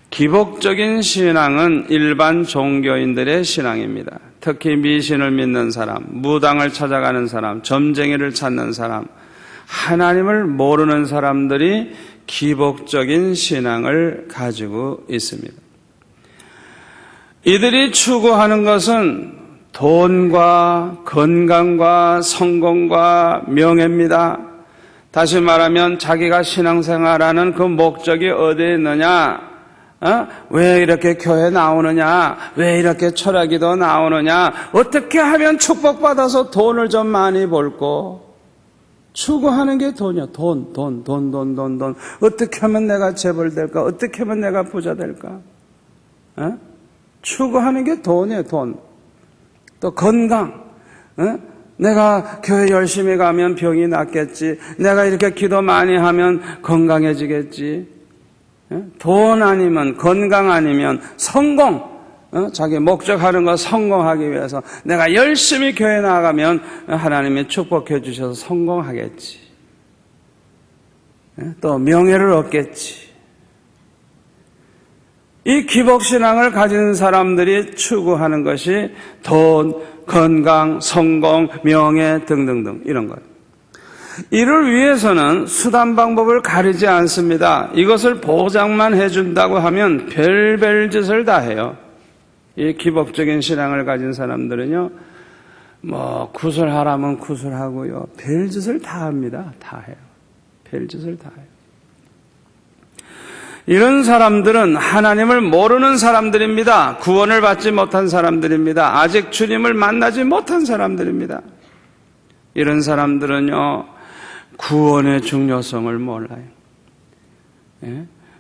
기복적인 신앙은 일반 종교인들의 신앙입니다. 특히 미신을 믿는 사람, 무당을 찾아가는 사람, 점쟁이를 찾는 사람, 하나님을 모르는 사람들이 기복적인 신앙을 가지고 있습니다. 이들이 추구하는 것은 돈과 건강과 성공과 명예입니다. 다시 말하면 자기가 신앙생활하는 그 목적이 어디에 있느냐? 왜 이렇게 교회 나오느냐? 왜 이렇게 철학기도 나오느냐? 어떻게 하면 축복받아서 돈을 좀 많이 벌고 추구하는 게 돈이야. 돈. 어떻게 하면 내가 재벌될까? 어떻게 하면 내가 부자 될까? 추구하는 게 돈이에요, 돈. 또 건강. 내가 교회 열심히 가면 병이 낫겠지. 내가 이렇게 기도 많이 하면 건강해지겠지. 돈 아니면 건강 아니면 성공. 자기 목적하는 거 성공하기 위해서 내가 열심히 교회 나가면 하나님이 축복해 주셔서 성공하겠지. 또 명예를 얻겠지. 이 기복신앙을 가진 사람들이 추구하는 것이 돈, 건강, 성공, 명예 등등등 이런 것. 이를 위해서는 수단 방법을 가리지 않습니다. 이것을 보장만 해준다고 하면 별별 짓을 다 해요. 이 기복적인 신앙을 가진 사람들은요, 구슬하라면 구슬하고요, 별짓을 다 합니다. 다 해요. 별짓을 다 해요. 이런 사람들은 하나님을 모르는 사람들입니다. 구원을 받지 못한 사람들입니다. 아직 주님을 만나지 못한 사람들입니다. 이런 사람들은요, 구원의 중요성을 몰라요.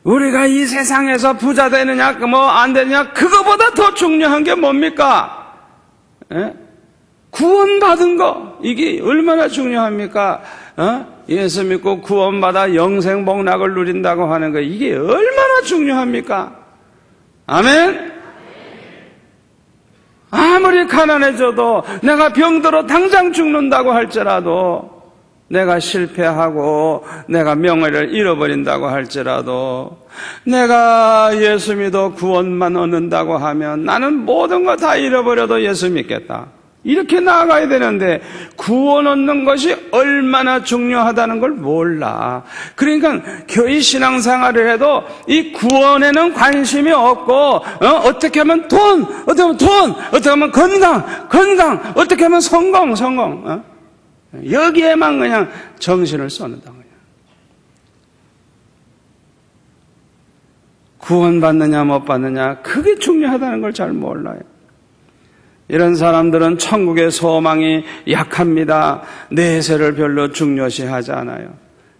우리가 이 세상에서 부자 되느냐, 안 되느냐, 그거보다 더 중요한 게 뭡니까? 구원받은 거, 이게 얼마나 중요합니까? 예수 믿고 구원받아 영생 복락을 누린다고 하는 거, 이게 얼마나 중요합니까? 아멘? 아무리 가난해져도 내가 병들어 당장 죽는다고 할지라도, 내가 실패하고 내가 명예를 잃어버린다고 할지라도, 내가 예수 믿어 구원만 얻는다고 하면 나는 모든 거 다 잃어버려도 예수 믿겠다, 이렇게 나아가야 되는데 구원 얻는 것이 얼마나 중요하다는 걸 몰라. 그러니까 교회 신앙생활을 해도 이 구원에는 관심이 없고, 어떻게 하면 돈, 어떻게 하면 건강, 어떻게 하면 성공, 여기에만 그냥 정신을 쏟는다. 그냥. 구원받느냐 못 받느냐, 그게 중요하다는 걸 잘 몰라요. 이런 사람들은 천국의 소망이 약합니다. 내세를 별로 중요시하지 않아요.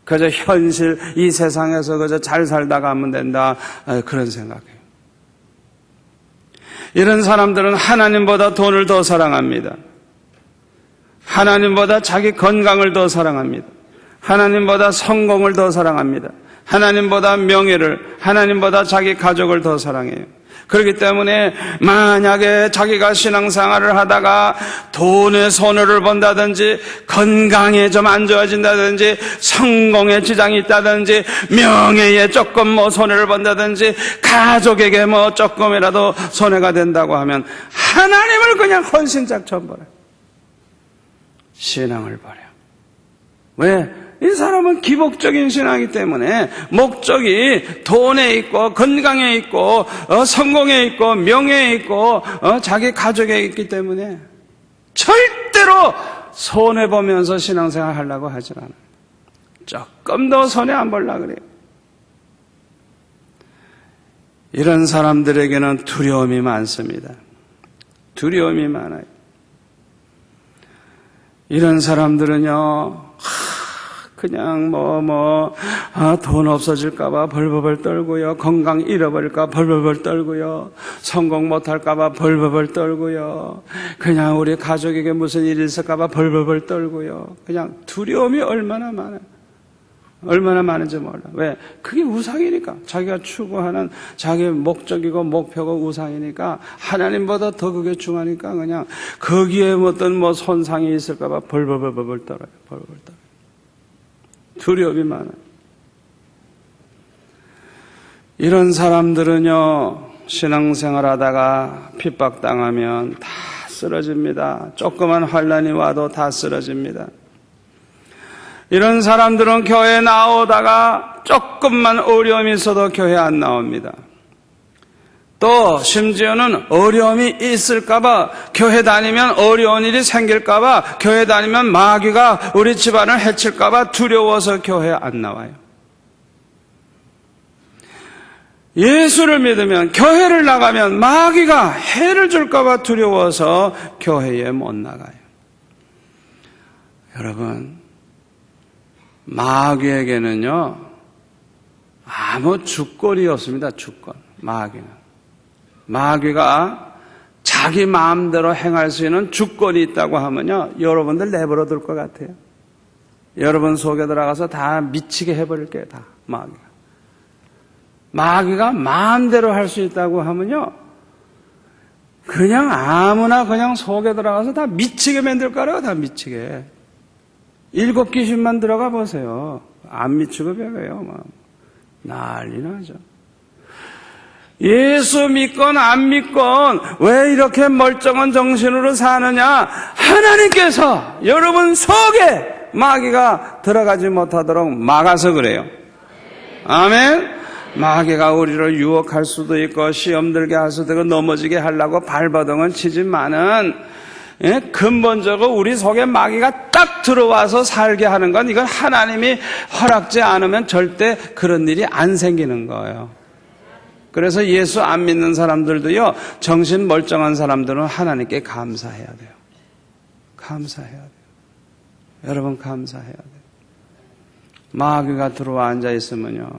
그저 현실, 이 세상에서 그저 잘 살다가 하면 된다, 그런 생각이에요. 이런 사람들은 하나님보다 돈을 더 사랑합니다. 하나님보다 자기 건강을 더 사랑합니다. 하나님보다 성공을 더 사랑합니다. 하나님보다 명예를, 하나님보다 자기 가족을 더 사랑해요. 그렇기 때문에 만약에 자기가 신앙생활을 하다가 돈에 손해를 본다든지, 건강에 좀 안 좋아진다든지, 성공에 지장이 있다든지, 명예에 조금 손해를 본다든지, 가족에게 조금이라도 손해가 된다고 하면 하나님을 그냥 헌신짝 쳐버려요. 신앙을 버려. 왜? 이 사람은 기복적인 신앙이기 때문에 목적이 돈에 있고 건강에 있고 성공에 있고 명예에 있고 자기 가족에 있기 때문에 절대로 손해보면서 신앙생활 하려고 하질 않아요. 조금 더 손해 안 보려고 그래요. 이런 사람들에게는 두려움이 많습니다. 두려움이 많아요. 이런 사람들은요, 그냥 돈 없어질까봐 벌벌벌 떨고요, 건강 잃어버릴까 벌벌벌 떨고요, 성공 못할까봐 벌벌벌 떨고요, 그냥 우리 가족에게 무슨 일이 있을까봐 벌벌벌 떨고요. 그냥 두려움이 얼마나 많아요. 얼마나 많은지 몰라. 왜? 그게 우상이니까. 자기가 추구하는 자기 목적이고 목표고 우상이니까 하나님보다 더 그게 중요하니까 그냥 거기에 어떤 손상이 있을까봐 벌벌벌벌 떨어요. 벌벌벌 떨어요. 두려움이 많아요. 이런 사람들은요, 신앙생활 하다가 핍박당하면 다 쓰러집니다. 조그만 환난이 와도 다 쓰러집니다. 이런 사람들은 교회에 나오다가 조금만 어려움이 있어도 교회 안 나옵니다. 또 심지어는 어려움이 있을까봐, 교회 다니면 어려운 일이 생길까봐, 교회 다니면 마귀가 우리 집안을 해칠까봐 두려워서 교회 안 나와요. 예수를 믿으면, 교회를 나가면 마귀가 해를 줄까봐 두려워서 교회에 못 나가요. 여러분, 마귀에게는요 아무 주권이 없습니다. 주권. 마귀가 자기 마음대로 행할 수 있는 주권이 있다고 하면요, 여러분들 내버려 둘 것 같아요. 여러분 속에 들어가서 다 미치게 해버릴 거예요. 다 마귀가 마음대로 할 수 있다고 하면요, 그냥 아무나 그냥 속에 들어가서 다 미치게 만들 거라고. 다 미치게. 7 귀신만 들어가 보세요. 안 미치고 배워요. 난리 나죠. 예수 믿건 안 믿건 왜 이렇게 멀쩡한 정신으로 사느냐? 하나님께서 여러분 속에 마귀가 들어가지 못하도록 막아서 그래요. 아멘. 마귀가 우리를 유혹할 수도 있고 시험 들게 할 수도 있고 넘어지게 하려고 발버둥은 치지만은, 근본적으로 우리 속에 마귀가 딱 들어와서 살게 하는 건, 이건 하나님이 허락지 않으면 절대 그런 일이 안 생기는 거예요. 그래서 예수 안 믿는 사람들도요, 정신 멀쩡한 사람들은 하나님께 감사해야 돼요. 감사해야 돼요. 여러분, 감사해야 돼요. 마귀가 들어와 앉아 있으면요,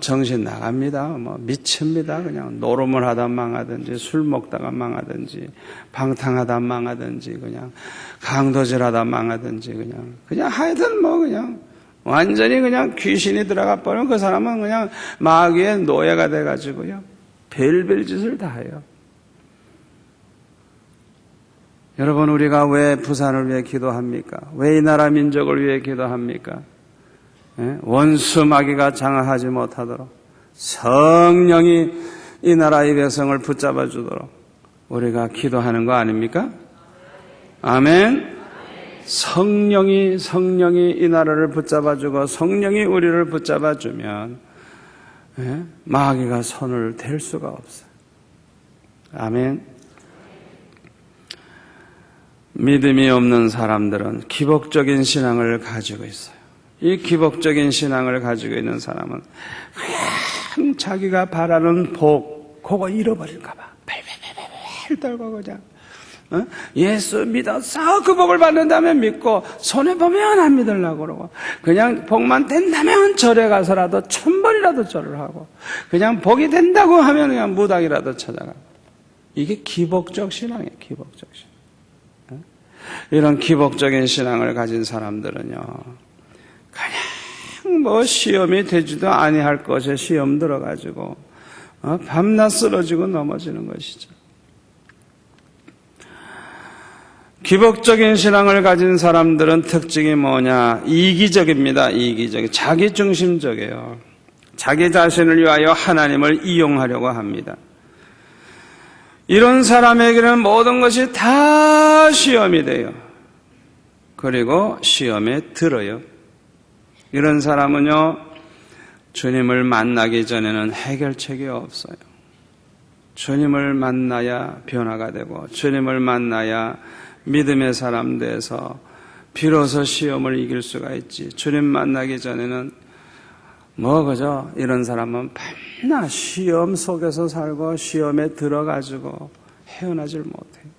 정신 나갑니다. 미칩니다. 그냥 노름을 하다 망하든지, 술 먹다가 망하든지, 방탕하다 망하든지, 그냥 강도질 하다 망하든지, 그냥 하여튼 그냥 완전히 그냥 귀신이 들어가 버리면 그 사람은 그냥 마귀의 노예가 돼가지고요, 별별 짓을 다 해요. 여러분, 우리가 왜 부산을 위해 기도합니까? 왜 이 나라 민족을 위해 기도합니까? 원수 마귀가 장악하지 못하도록 성령이 이 나라의 백성을 붙잡아 주도록 우리가 기도하는 거 아닙니까? 아멘. 성령이 이 나라를 붙잡아 주고 성령이 우리를 붙잡아 주면 마귀가 손을 댈 수가 없어요. 아멘. 믿음이 없는 사람들은 기복적인 신앙을 가지고 있어요. 이 기복적인 신앙을 가지고 있는 사람은 그냥 자기가 바라는 복, 그거 잃어버릴까 봐 벨벨벨벨 떨고 그냥 예수 믿어서 그 복을 받는다면 믿고, 손해보면 안 믿으려고 그러고, 그냥 복만 된다면 절에 가서라도 1000번이라도 절을 하고, 그냥 복이 된다고 하면 그냥 무당이라도 찾아가고. 이게 기복적 신앙이에요. 기복적 신앙. 이런 기복적인 신앙을 가진 사람들은요, 그냥 시험이 되지도 아니할 것에 시험 들어가지고 밤낮 쓰러지고 넘어지는 것이죠. 기복적인 신앙을 가진 사람들은 특징이 뭐냐? 이기적입니다. 이기적. 자기중심적이에요. 자기 자신을 위하여 하나님을 이용하려고 합니다. 이런 사람에게는 모든 것이 다 시험이 돼요. 그리고 시험에 들어요. 이런 사람은요, 주님을 만나기 전에는 해결책이 없어요. 주님을 만나야 변화가 되고, 주님을 만나야 믿음의 사람 돼서 비로소 시험을 이길 수가 있지. 주님 만나기 전에는 그죠? 이런 사람은 밤낮 시험 속에서 살고 시험에 들어가지고 헤어나질 못해요.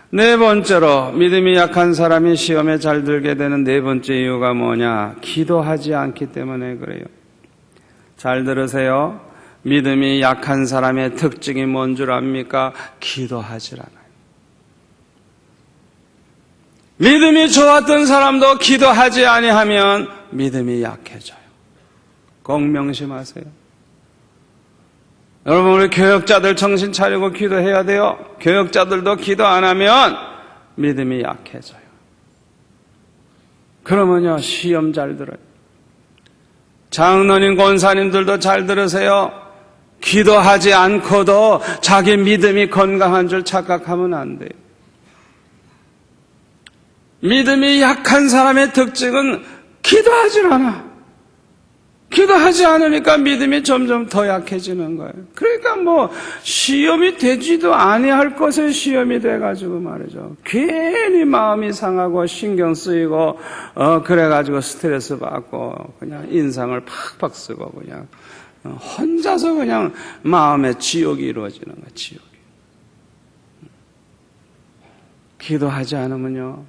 네 번째로, 믿음이 약한 사람이 시험에 잘 들게 되는 네 번째 이유가 뭐냐? 기도하지 않기 때문에 그래요. 잘 들으세요. 믿음이 약한 사람의 특징이 뭔 줄 압니까? 기도하질 않아요. 믿음이 좋았던 사람도 기도하지 아니하면 믿음이 약해져요. 꼭 명심하세요. 여러분, 우리 교역자들 정신 차리고 기도해야 돼요. 교역자들도 기도 안 하면 믿음이 약해져요. 그러면요, 시험 잘 들어요. 장로님, 권사님들도 잘 들으세요. 기도하지 않고도 자기 믿음이 건강한 줄 착각하면 안 돼요. 믿음이 약한 사람의 특징은 기도하질 않아. 기도하지 않으니까 믿음이 점점 더 약해지는 거예요. 그러니까 시험이 되지도 아니할 것에 시험이 돼가지고 말이죠. 괜히 마음이 상하고 신경 쓰이고 그래가지고 스트레스 받고 그냥 인상을 팍팍 쓰고 그냥 혼자서 그냥 마음의 지옥이 이루어지는 거예요. 지옥이. 기도하지 않으면요.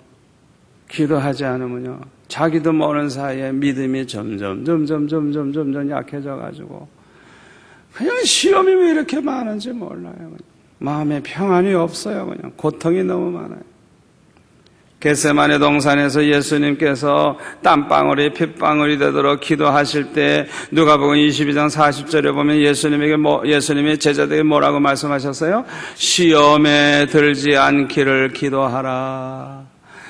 자기도 모르는 사이에 믿음이 점점 약해져가지고 그냥 시험이 왜 이렇게 많은지 몰라요. 마음에 평안이 없어요. 그냥 고통이 너무 많아요. 겟세마네 동산에서 예수님께서 땀방울이 핏방울이 되도록 기도하실 때 누가복음 22장 40절에 보면 예수님이 제자들에게 뭐라고 말씀하셨어요? 시험에 들지 않기를 기도하라.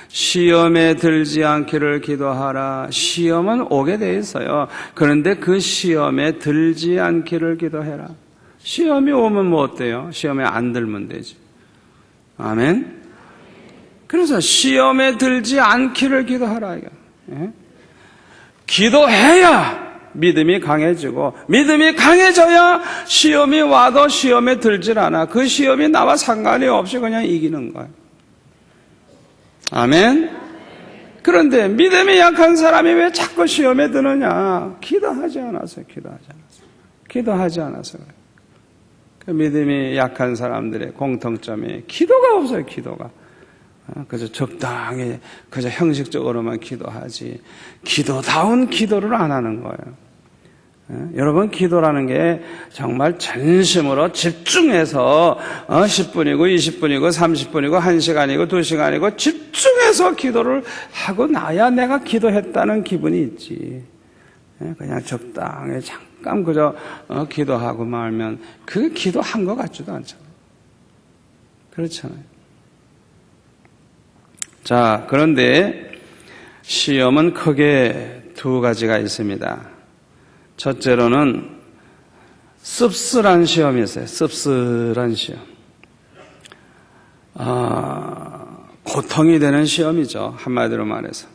시험에 들지 않기를 기도하라. 시험은 오게 돼 있어요. 그런데 그 시험에 들지 않기를 기도해라. 시험이 오면 뭐 어때요? 시험에 안 들면 되지. 아멘. 그래서 시험에 들지 않기를 기도하라. 예? 기도해야 믿음이 강해지고 믿음이 강해져야 시험이 와도 시험에 들질 않아. 그 시험이 나와 상관이 없이 그냥 이기는 거예요. 아멘. 그런데 믿음이 약한 사람이 왜 자꾸 시험에 드느냐? 기도하지 않아서 그래요. 그 믿음이 약한 사람들의 공통점이 기도가 없어요. 기도가. 그저 적당히 그저 형식적으로만 기도하지 기도다운 기도를 안 하는 거예요. 여러분, 기도라는 게 정말 전심으로 집중해서 10분이고 20분이고 30분이고 1시간이고 2시간이고 집중해서 기도를 하고 나야 내가 기도했다는 기분이 있지. 그냥 적당히 잠깐 그저 기도하고 말면 그게 기도한 것 같지도 않잖아요. 그렇잖아요. 자, 그런데 시험은 크게 두 가지가 있습니다. 첫째로는 씁쓸한 시험이 있어요. 씁쓸한 시험. 고통이 되는 시험이죠. 한마디로 말해서.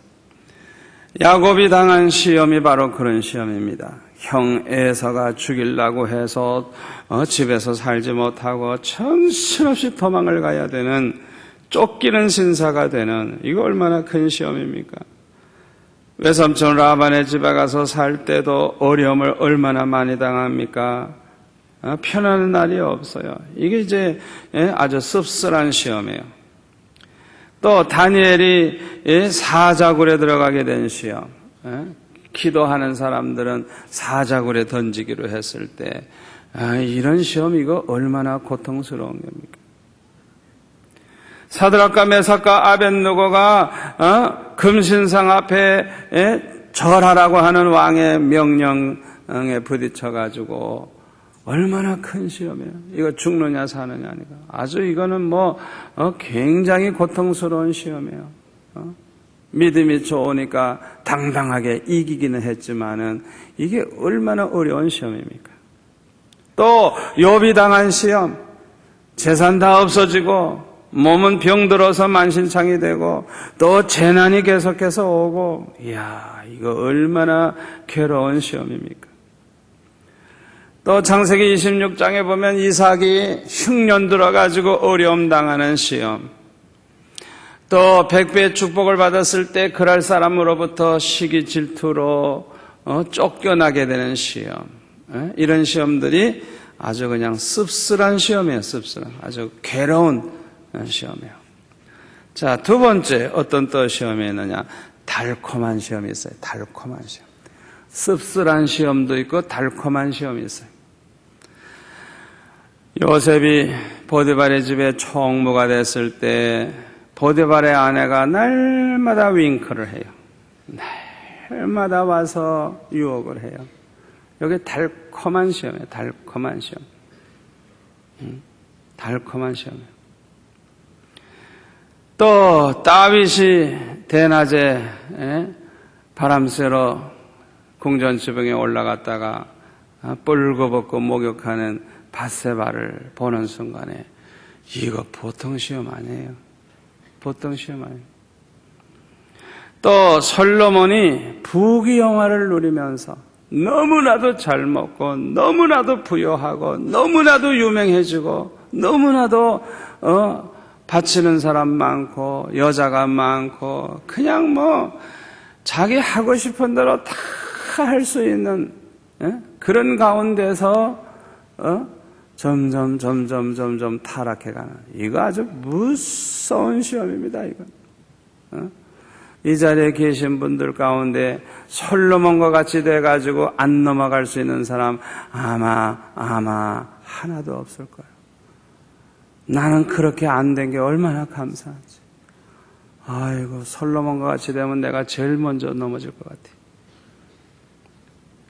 야곱이 당한 시험이 바로 그런 시험입니다. 형 에서가 죽이려고 해서 집에서 살지 못하고 정신없이 도망을 가야 되는 쫓기는 신사가 되는 이거 얼마나 큰 시험입니까? 외삼촌 라반의 집에 가서 살 때도 어려움을 얼마나 많이 당합니까? 편안한 날이 없어요. 이게 이제 아주 씁쓸한 시험이에요. 또 다니엘이 사자굴에 들어가게 된 시험. 기도하는 사람들은 사자굴에 던지기로 했을 때 이런 시험 이거 얼마나 고통스러운 겁니까? 사드락과 메삭과 아벳느고가 금신상 앞에 절하라고 하는 왕의 명령에 부딪혀가지고 얼마나 큰 시험이에요. 이거 죽느냐 사느냐니까. 아주 이거는 굉장히 고통스러운 시험이에요. 믿음이 좋으니까 당당하게 이기기는 했지만은 이게 얼마나 어려운 시험입니까? 또 욥이 당한 시험, 재산 다 없어지고 몸은 병들어서 만신창이 되고 또 재난이 계속해서 오고, 이야, 이거 얼마나 괴로운 시험입니까? 또 창세기 26장에 보면 이삭이 흉년 들어가지고 어려움 당하는 시험, 또 100배의 축복을 받았을 때 그럴 사람으로부터 시기 질투로 쫓겨나게 되는 시험, 이런 시험들이 아주 그냥 씁쓸한 시험이에요. 씁쓸한, 아주 괴로운 시험이에요. 자, 두 번째 어떤 또 시험이 있느냐? 달콤한 시험이 있어요. 달콤한 시험. 씁쓸한 시험도 있고 달콤한 시험이 있어요. 요셉이 보디발의 집에 총무가 됐을 때 보디발의 아내가 날마다 윙크를 해요. 날마다 와서 유혹을 해요. 여기 달콤한 시험이에요. 달콤한 시험. 달콤한 시험이에요. 또 다윗이 대낮에 바람 쐬러 궁전 지붕에 올라갔다가 뿔거벗고 목욕하는 밧세바를 보는 순간에 이거 보통 시험 아니에요. 보통 시험 아니에요. 또 솔로몬이 부귀영화를 누리면서 너무나도 잘 먹고 너무나도 부유하고 너무나도 유명해지고 너무나도 바치는 사람 많고 여자가 많고 그냥 뭐 자기 하고 싶은 대로 다 할 수 있는 그런 가운데서 점점 타락해가는 이거 아주 무서운 시험입니다. 이건 이 자리에 계신 분들 가운데 솔로몬과 같이 돼가지고 안 넘어갈 수 있는 사람 아마 하나도 없을 거예요. 나는 그렇게 안 된 게 얼마나 감사하지. 아이고 솔로몬과 같이 되면 내가 제일 먼저 넘어질 것 같아.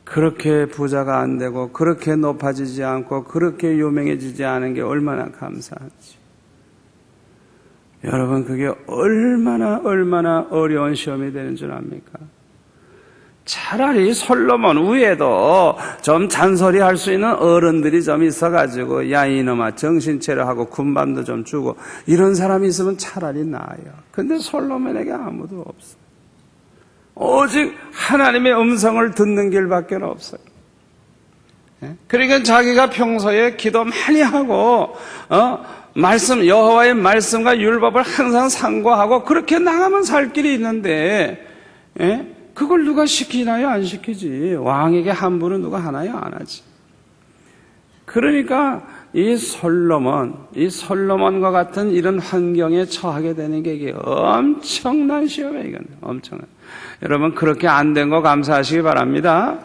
그렇게 부자가 안 되고 그렇게 높아지지 않고 그렇게 유명해지지 않은 게 얼마나 감사하지. 여러분 그게 얼마나 어려운 시험이 되는 줄 압니까? 차라리 솔로몬 위에도 좀 잔소리할 수 있는 어른들이 좀 있어가지고 야 이놈아 정신 차려하고 군밤도 좀 주고 이런 사람이 있으면 차라리 나아요. 근데 솔로몬에게 아무도 없어. 오직 하나님의 음성을 듣는 길밖에 없어요. 그러니까 자기가 평소에 기도 많이 하고 말씀 여호와의 말씀과 율법을 항상 상고하고 그렇게 나가면 살 길이 있는데 그걸 누가 시키나요? 안 시키지. 왕에게 함부로 누가 하나요? 안 하지. 그러니까 이 솔로몬과 같은 이런 환경에 처하게 되는 게 이게 엄청난 시험이에요. 이건 엄청난. 여러분 그렇게 안 된 거 감사하시기 바랍니다.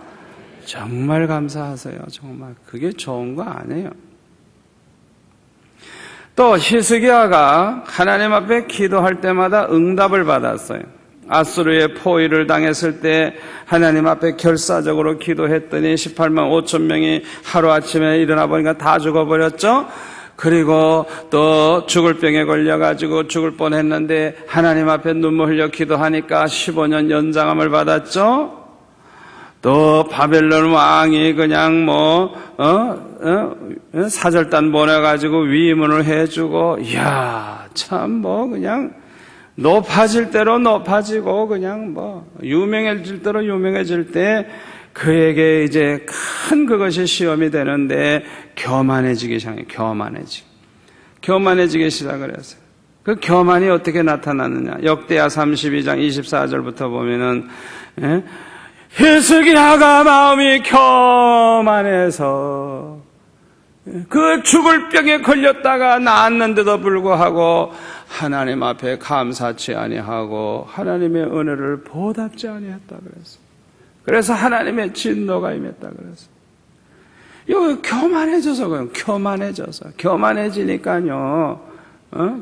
정말 감사하세요. 정말 그게 좋은 거 아니에요. 또 히스기야가 하나님 앞에 기도할 때마다 응답을 받았어요. 아수르의 포위를 당했을 때 하나님 앞에 결사적으로 기도했더니 18만 5천 명이 하루아침에 일어나 보니까 다 죽어버렸죠. 그리고 또 죽을 병에 걸려가지고 죽을 뻔했는데 하나님 앞에 눈물 흘려 기도하니까 15년 연장함을 받았죠. 또 바벨론 왕이 그냥 사절단 보내가지고 위문을 해주고 이야 참 그냥 높아질 대로 높아지고 그냥 유명해질 대로 유명해질 때 그에게 이제 큰 그것이 시험이 되는데 교만해지기 시작해요. 교만해지기 시작을 했어요. 그 교만이 어떻게 나타나느냐? 역대하 32장 24절부터 보면은 히스기야가 마음이 교만해서 그 죽을 병에 걸렸다가 나았는데도 불구하고 하나님 앞에 감사치 아니하고 하나님의 은혜를 보답지 아니했다 그랬어요. 그래서 하나님의 진노가 임했다 그랬어요. 이거 교만해져서 그래요. 교만해지니까요.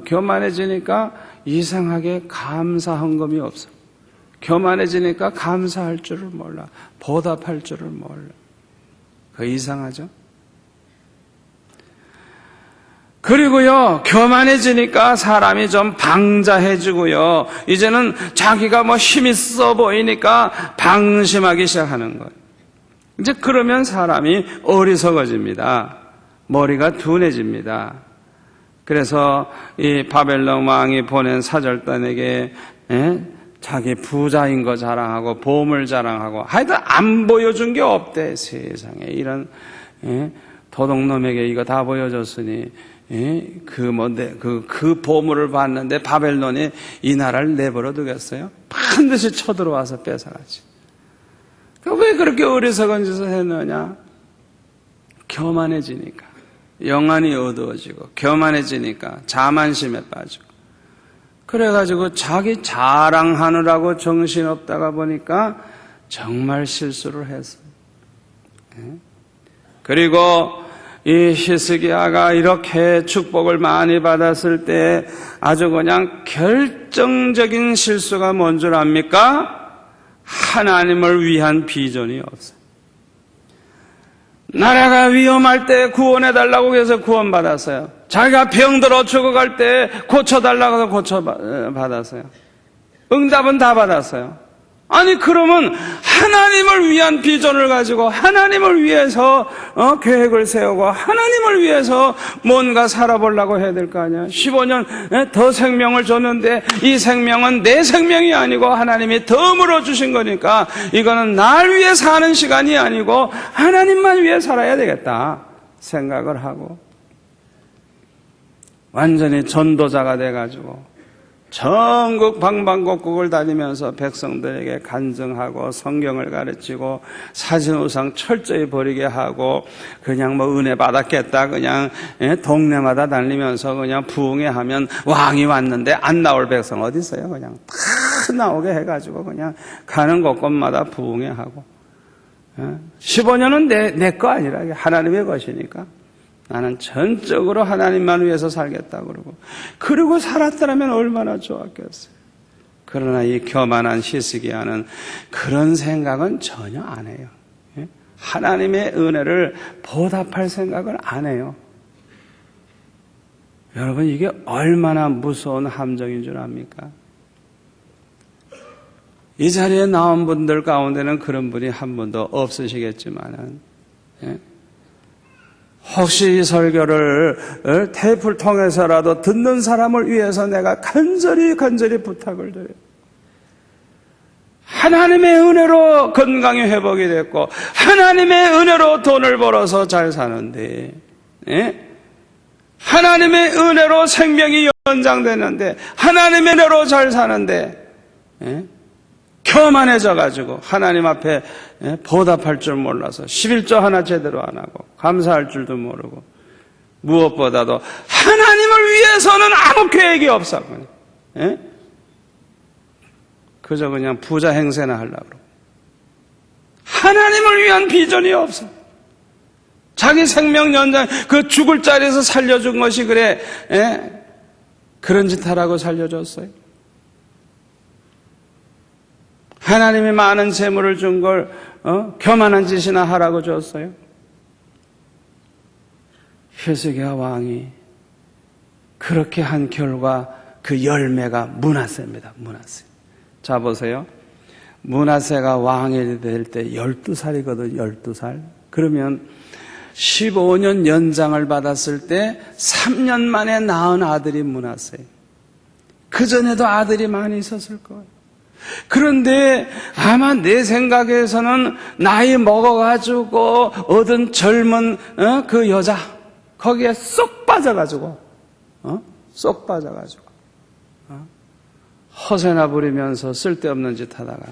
교만해지니까 이상하게 감사 헌금이 없어. 교만해지니까 감사할 줄을 몰라. 보답할 줄을 몰라. 그 이상하죠? 그리고요, 교만해지니까 사람이 좀 방자해지고요, 이제는 자기가 힘이 있어 보이니까 방심하기 시작하는 거예요. 이제 그러면 사람이 어리석어집니다. 머리가 둔해집니다. 그래서 이 바벨론 왕이 보낸 사절단에게 자기 부자인 거 자랑하고 보물 자랑하고 하여튼 안 보여준 게 없대. 세상에 이런 도둑놈에게 이거 다 보여줬으니 그 보물을 봤는데 바벨론이 이 나라를 내버려 두겠어요? 반드시 쳐들어와서 뺏어가지. 왜 그렇게 어리석은 짓을 했느냐? 교만해지니까. 영안이 어두워지고 교만해지니까 자만심에 빠지고 그래가지고 자기 자랑하느라고 정신없다가 보니까 정말 실수를 했어요. 그리고 이 히스기야가 이렇게 축복을 많이 받았을 때 아주 그냥 결정적인 실수가 뭔 줄 압니까? 하나님을 위한 비전이 없어요. 나라가 위험할 때 구원해달라고 해서 구원받았어요. 자기가 병들어 죽어갈 때 고쳐달라고 해서 고쳐받았어요. 응답은 다 받았어요. 아니 그러면 하나님을 위한 비전을 가지고 하나님을 위해서 계획을 세우고 하나님을 위해서 뭔가 살아보려고 해야 될 거 아니야. 15년 더 생명을 줬는데 이 생명은 내 생명이 아니고 하나님이 더 물어주신 거니까 이거는 날 위해 사는 시간이 아니고 하나님만 위해 살아야 되겠다 생각을 하고 완전히 전도자가 돼가지고 전국 방방곡곡을 다니면서 백성들에게 간증하고 성경을 가르치고 사진우상 철저히 버리게 하고 그냥 뭐 은혜 받았겠다 그냥 동네마다 다니면서 그냥 부흥회 하면 왕이 왔는데 안 나올 백성 어디 있어요? 그냥 다 나오게 해가지고 그냥 가는 곳곳마다 부흥회 하고 15년은 내 거 아니라 하나님의 것이니까 나는 전적으로 하나님만 위해서 살겠다 그러고 살았더라면 얼마나 좋았겠어요. 그러나 이 교만한 히스기야는 그런 생각은 전혀 안 해요. 하나님의 은혜를 보답할 생각을 안 해요. 여러분 이게 얼마나 무서운 함정인 줄 압니까? 이 자리에 나온 분들 가운데는 그런 분이 한 분도 없으시겠지만은 혹시 이 설교를 테이프를 통해서라도 듣는 사람을 위해서 내가 간절히 부탁을 드려요. 하나님의 은혜로 건강이 회복이 됐고 하나님의 은혜로 돈을 벌어서 잘 사는데 하나님의 은혜로 생명이 연장되는데 하나님의 은혜로 잘 사는데 교만해져가지고 하나님 앞에 보답할 줄 몰라서 11조 하나 제대로 안 하고 감사할 줄도 모르고 무엇보다도 하나님을 위해서는 아무 계획이 없어. 그저 그냥 부자 행세나 하려고 그러고 하나님을 위한 비전이 없어. 자기 생명 연장 그 죽을 자리에서 살려준 것이 그래 그런 짓 하라고 살려줬어요. 하나님이 많은 재물을 준 걸 교만한 짓이나 하라고 줬어요. 히스기야 왕이 그렇게 한 결과 그 열매가 므낫세입니다. 므낫세. 자 보세요. 므낫세가 왕이 될 때 12살이거든. 12살. 그러면 15년 연장을 받았을 때 3년 만에 낳은 아들이 므낫세. 그전에도 아들이 많이 있었을 거예요. 그런데 아마 내 생각에서는 나이 먹어가지고 얻은 젊은 그 여자 거기에 쏙 빠져가지고 허세나 부리면서 쓸데없는 짓 하다가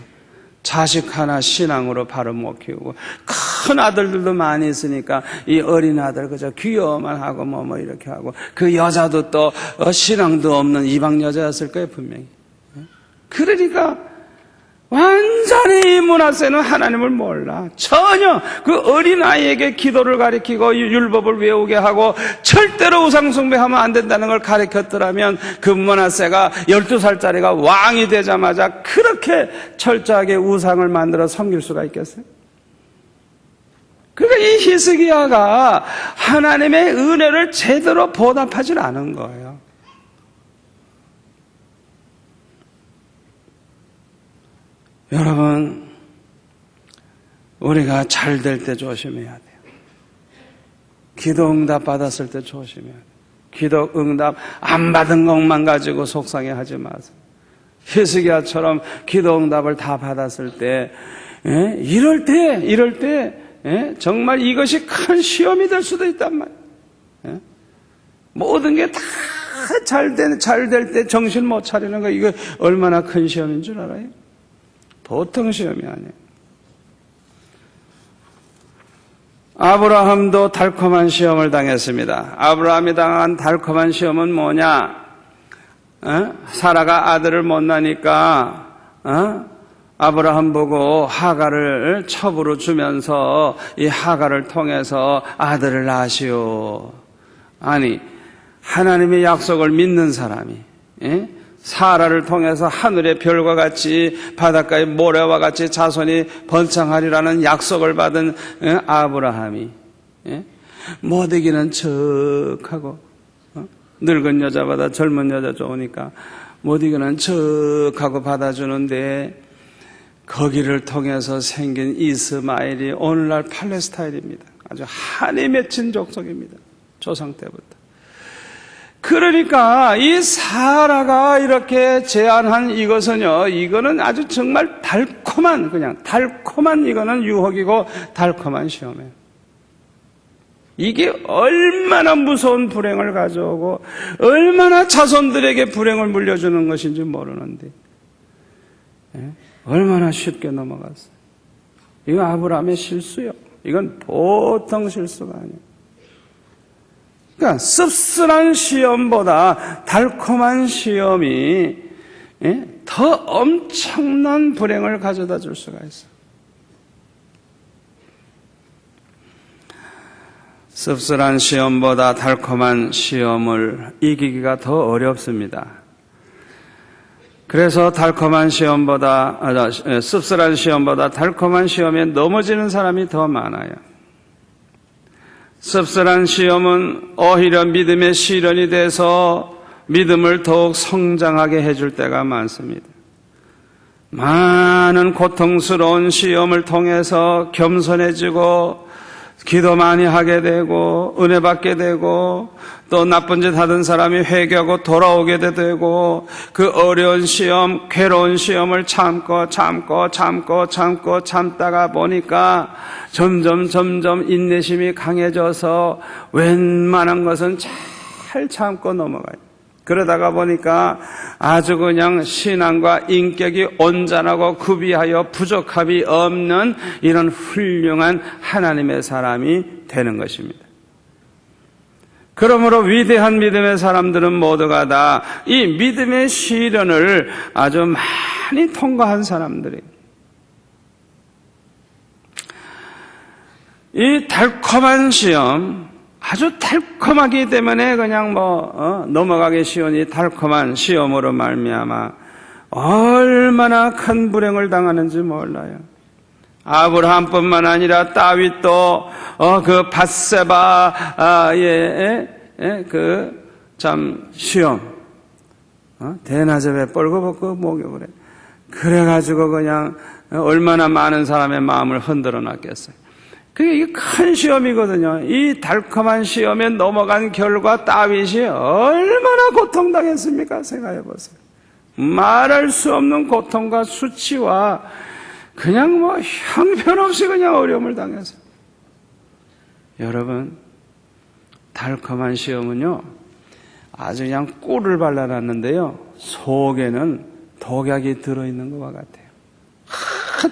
자식 하나 신앙으로 바로 못 키우고 큰 아들들도 많이 있으니까 이 어린 아들 그저 귀여워만 하고 뭐 이렇게 하고 그 여자도 또 신앙도 없는 이방 여자였을 거예요 분명히. 그러니까 완전히 므낫세는 하나님을 몰라. 전혀 그 어린아이에게 기도를 가르치고 율법을 외우게 하고 절대로 우상숭배하면 안 된다는 걸 가르쳤더라면 그 므낫세가 12살짜리가 왕이 되자마자 그렇게 철저하게 우상을 만들어 섬길 수가 있겠어요? 그러니까 이 히스기야가 하나님의 은혜를 제대로 보답하지 않은 거예요. 여러분, 우리가 잘 될 때 조심해야 돼요. 기도 응답 받았을 때 조심해야 돼요. 기도 응답 안 받은 것만 가지고 속상해하지 마세요. 히스기야처럼 기도 응답을 다 받았을 때, 이럴 때 정말 이것이 큰 시험이 될 수도 있단 말이에요. 모든 게 다 잘 될 때 정신 못 차리는 거 이거 얼마나 큰 시험인 줄 알아요? 보통 시험이 아니에요. 아브라함도 달콤한 시험을 당했습니다. 아브라함이 당한 달콤한 시험은 뭐냐? 사라가 아들을 못 낳으니까 아브라함 보고 하갈을 첩으로 주면서 이 하갈을 통해서 아들을 낳으시오. 아니 하나님의 약속을 믿는 사람이 사라를 통해서 하늘의 별과 같이 바닷가의 모래와 같이 자손이 번창하리라는 약속을 받은 아브라함이 못 이기는 척하고 늙은 여자보다 젊은 여자 좋으니까 못 이기는 척하고 받아주는데 거기를 통해서 생긴 이스마엘이 오늘날 팔레스타인입니다. 아주 한이 맺힌 족속입니다. 조상 때부터. 그러니까 이 사라가 이렇게 제안한 이것은요, 이거는 아주 정말 달콤한 이거는 유혹이고 달콤한 시험이에요. 이게 얼마나 무서운 불행을 가져오고 얼마나 자손들에게 불행을 물려주는 것인지 모르는데 얼마나 쉽게 넘어갔어요. 이건 아브라함의 실수요. 이건 보통 실수가 아니에요. 그러니까 씁쓸한 시험보다 달콤한 시험이 더 엄청난 불행을 가져다 줄 수가 있어요. 씁쓸한 시험보다 달콤한 시험을 이기기가 더 어렵습니다. 그래서 씁쓸한 시험보다 달콤한 시험에 넘어지는 사람이 더 많아요. 씁쓸한 시험은 오히려 믿음의 시련이 돼서 믿음을 더욱 성장하게 해줄 때가 많습니다. 많은 고통스러운 시험을 통해서 겸손해지고 기도 많이 하게 되고 은혜 받게 되고 또 나쁜 짓 하던 사람이 회개하고 돌아오게 되고 그 어려운 시험, 괴로운 시험을 참다가 보니까 점점 인내심이 강해져서 웬만한 것은 잘 참고 넘어가요. 그러다가 보니까 아주 그냥 신앙과 인격이 온전하고 구비하여 부족함이 없는 이런 훌륭한 하나님의 사람이 되는 것입니다. 그러므로 위대한 믿음의 사람들은 모두가 다 이 믿음의 시련을 아주 많이 통과한 사람들이에요. 이 달콤한 시험, 아주 달콤하기 때문에 그냥 넘어가기 쉬운 이 달콤한 시험으로 말미암아 얼마나 큰 불행을 당하는지 몰라요. 아브라함뿐만 아니라 다윗도 그 밧세바의 참 시험, 대낮에 뻘거벗고 목욕을 해. 그래가지고 그냥 얼마나 많은 사람의 마음을 흔들어 놨겠어요. 그게 큰 시험이거든요. 이 달콤한 시험에 넘어간 결과 다윗이 얼마나 고통당했습니까? 생각해 보세요. 말할 수 없는 고통과 수치와 그냥 형편없이 그냥 어려움을 당했어요. 여러분, 달콤한 시험은요, 아주 그냥 꿀을 발라놨는데요, 속에는 독약이 들어있는 것과 같아요.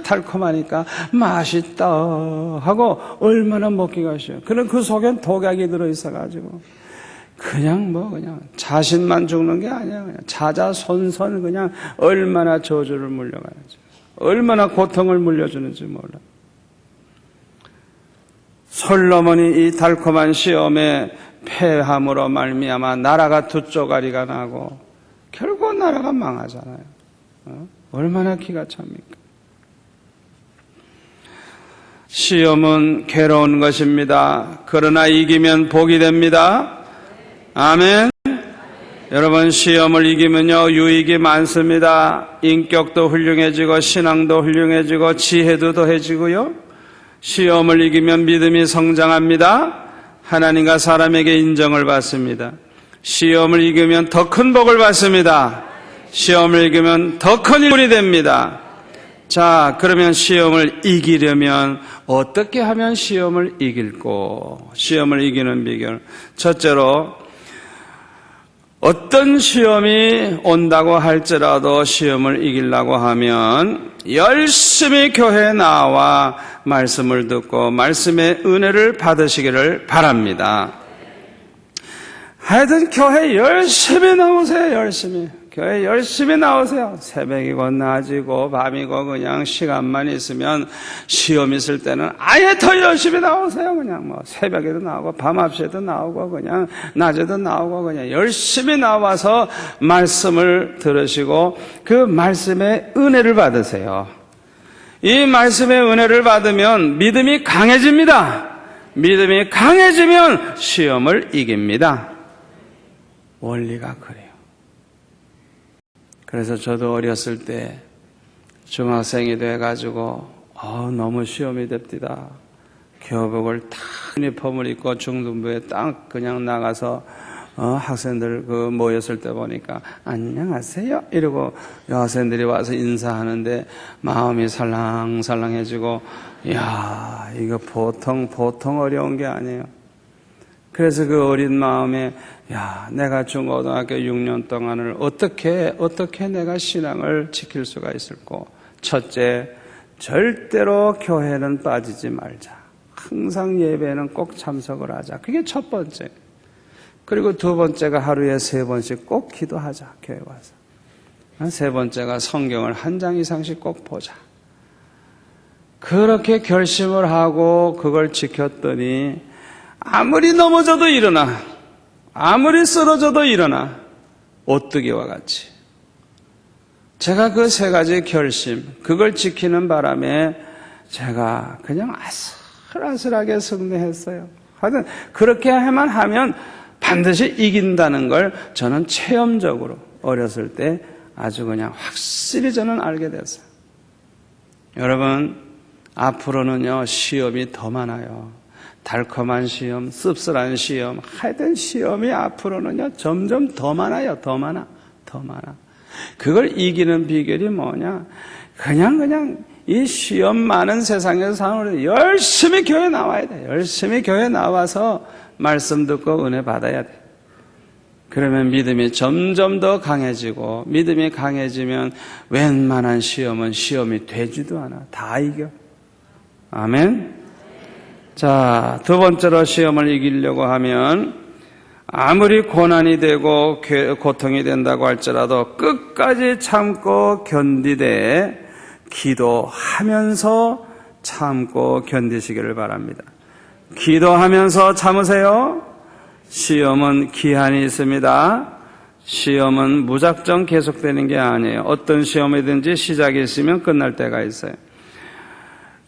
달콤하니까 맛있다 하고 얼마나 먹기가 쉬워요. 그럼 그 속엔 독약이 들어있어가지고 그냥 자신만 죽는 게 아니야. 그냥 자자손손 그냥 얼마나 저주를 물려가야지. 얼마나 고통을 물려주는지 몰라. 솔로몬이 이 달콤한 시험에 패함으로 말미암아 나라가 두 쪼가리가 나고 결국 나라가 망하잖아요. 얼마나 기가 찹니까? 시험은 괴로운 것입니다. 그러나 이기면 복이 됩니다. 아멘. 여러분, 시험을 이기면요 유익이 많습니다. 인격도 훌륭해지고 신앙도 훌륭해지고 지혜도 더해지고요. 시험을 이기면 믿음이 성장합니다. 하나님과 사람에게 인정을 받습니다. 시험을 이기면 더 큰 복을 받습니다. 시험을 이기면 더 큰 인물이 됩니다. 자, 그러면 시험을 이기려면 어떻게 하면 시험을 이길고, 시험을 이기는 비결. 첫째로, 어떤 시험이 온다고 할지라도 시험을 이기려고 하면 열심히 교회에 나와 말씀을 듣고 말씀의 은혜를 받으시기를 바랍니다. 하여튼 교회 열심히 나오세요. 열심히. 교회 열심히 나오세요. 새벽이고 낮이고 밤이고 그냥 시간만 있으면 시험 있을 때는 아예 더 열심히 나오세요. 그냥 새벽에도 나오고 밤합시에도 나오고 그냥 낮에도 나오고 그냥 열심히 나와서 말씀을 들으시고 그 말씀의 은혜를 받으세요. 이 말씀의 은혜를 받으면 믿음이 강해집니다. 믿음이 강해지면 시험을 이깁니다. 원리가 그래요. 그래서 저도 어렸을 때 중학생이 돼가지고 너무 시험이 됩디다. 교복을 딱 유니폼을 입고 중등부에 딱 그냥 나가서 학생들 모였을 때 보니까 안녕하세요 이러고 여학생들이 와서 인사하는데 마음이 살랑살랑해지고 이야 이거 보통 어려운 게 아니에요. 그래서 그 어린 마음에 내가 중고등학교 6년 동안을 어떻게 내가 신앙을 지킬 수가 있을까? 첫째, 절대로 교회는 빠지지 말자. 항상 예배는 꼭 참석을 하자. 그게 첫 번째. 그리고 두 번째가 하루에 3번씩 꼭 기도하자. 교회 와서. 세 번째가 성경을 한 장 이상씩 꼭 보자. 그렇게 결심을 하고 그걸 지켰더니 아무리 넘어져도 일어나, 아무리 쓰러져도 일어나, 오뚜기와 같이. 제가 그 3가지 결심, 그걸 지키는 바람에 제가 그냥 아슬아슬하게 승리했어요. 하여튼 그렇게만 하면 반드시 이긴다는 걸 저는 체험적으로 어렸을 때 아주 그냥 확실히 저는 알게 됐어요. 여러분, 앞으로는요, 시험이 더 많아요. 달콤한 시험, 씁쓸한 시험, 하여튼 시험이 앞으로는요, 점점 더 많아요. 더 많아. 그걸 이기는 비결이 뭐냐? 그냥 이 시험 많은 세상에서 사는 열심히 교회 나와야 돼. 열심히 교회 나와서 말씀 듣고 은혜 받아야 돼. 그러면 믿음이 점점 더 강해지고 믿음이 강해지면 웬만한 시험은 시험이 되지도 않아. 다 이겨. 아멘. 자, 두 번째로 시험을 이기려고 하면 아무리 고난이 되고 고통이 된다고 할지라도 끝까지 참고 견디되 기도하면서 참고 견디시기를 바랍니다. 기도하면서 참으세요. 시험은 기한이 있습니다. 시험은 무작정 계속되는 게 아니에요. 어떤 시험이든지 시작이 있으면 끝날 때가 있어요.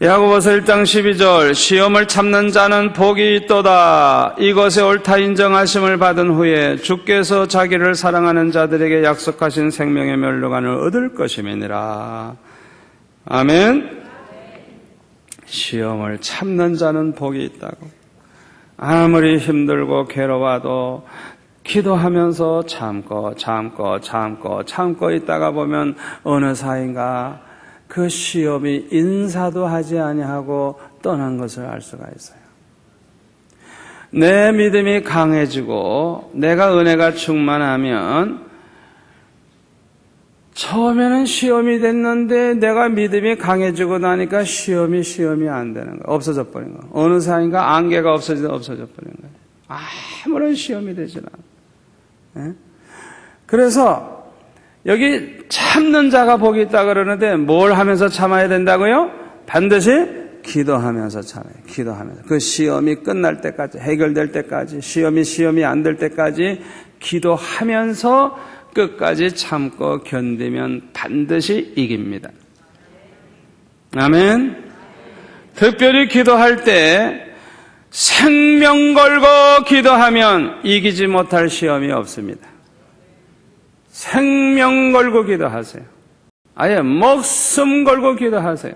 야고보서 1장 12절 시험을 참는 자는 복이 있도다. 이것에 옳다 인정하심을 받은 후에 주께서 자기를 사랑하는 자들에게 약속하신 생명의 멸류관을 얻을 것임이니라. 아멘. 시험을 참는 자는 복이 있다고. 아무리 힘들고 괴로워도 기도하면서 참고 있다가 보면 어느 사이인가 그 시험이 인사도 하지 아니하고 떠난 것을 알 수가 있어요. 내 믿음이 강해지고 내가 은혜가 충만하면 처음에는 시험이 됐는데 내가 믿음이 강해지고 나니까 시험이 안 되는 거예요. 없어져 버린 거예요. 어느 사이인가 안개가 없어져 버린 거예요. 아무런 시험이 되지 않아요. 네? 그래서 여기 참는 자가 복이 있다 그러는데 뭘 하면서 참아야 된다고요? 반드시 기도하면서 참아요. 기도하면서. 그 시험이 끝날 때까지, 해결될 때까지, 시험이 안 될 때까지 기도하면서 끝까지 참고 견디면 반드시 이깁니다. 아멘. 특별히 기도할 때 생명 걸고 기도하면 이기지 못할 시험이 없습니다. 생명 걸고 기도하세요. 아예 목숨 걸고 기도하세요.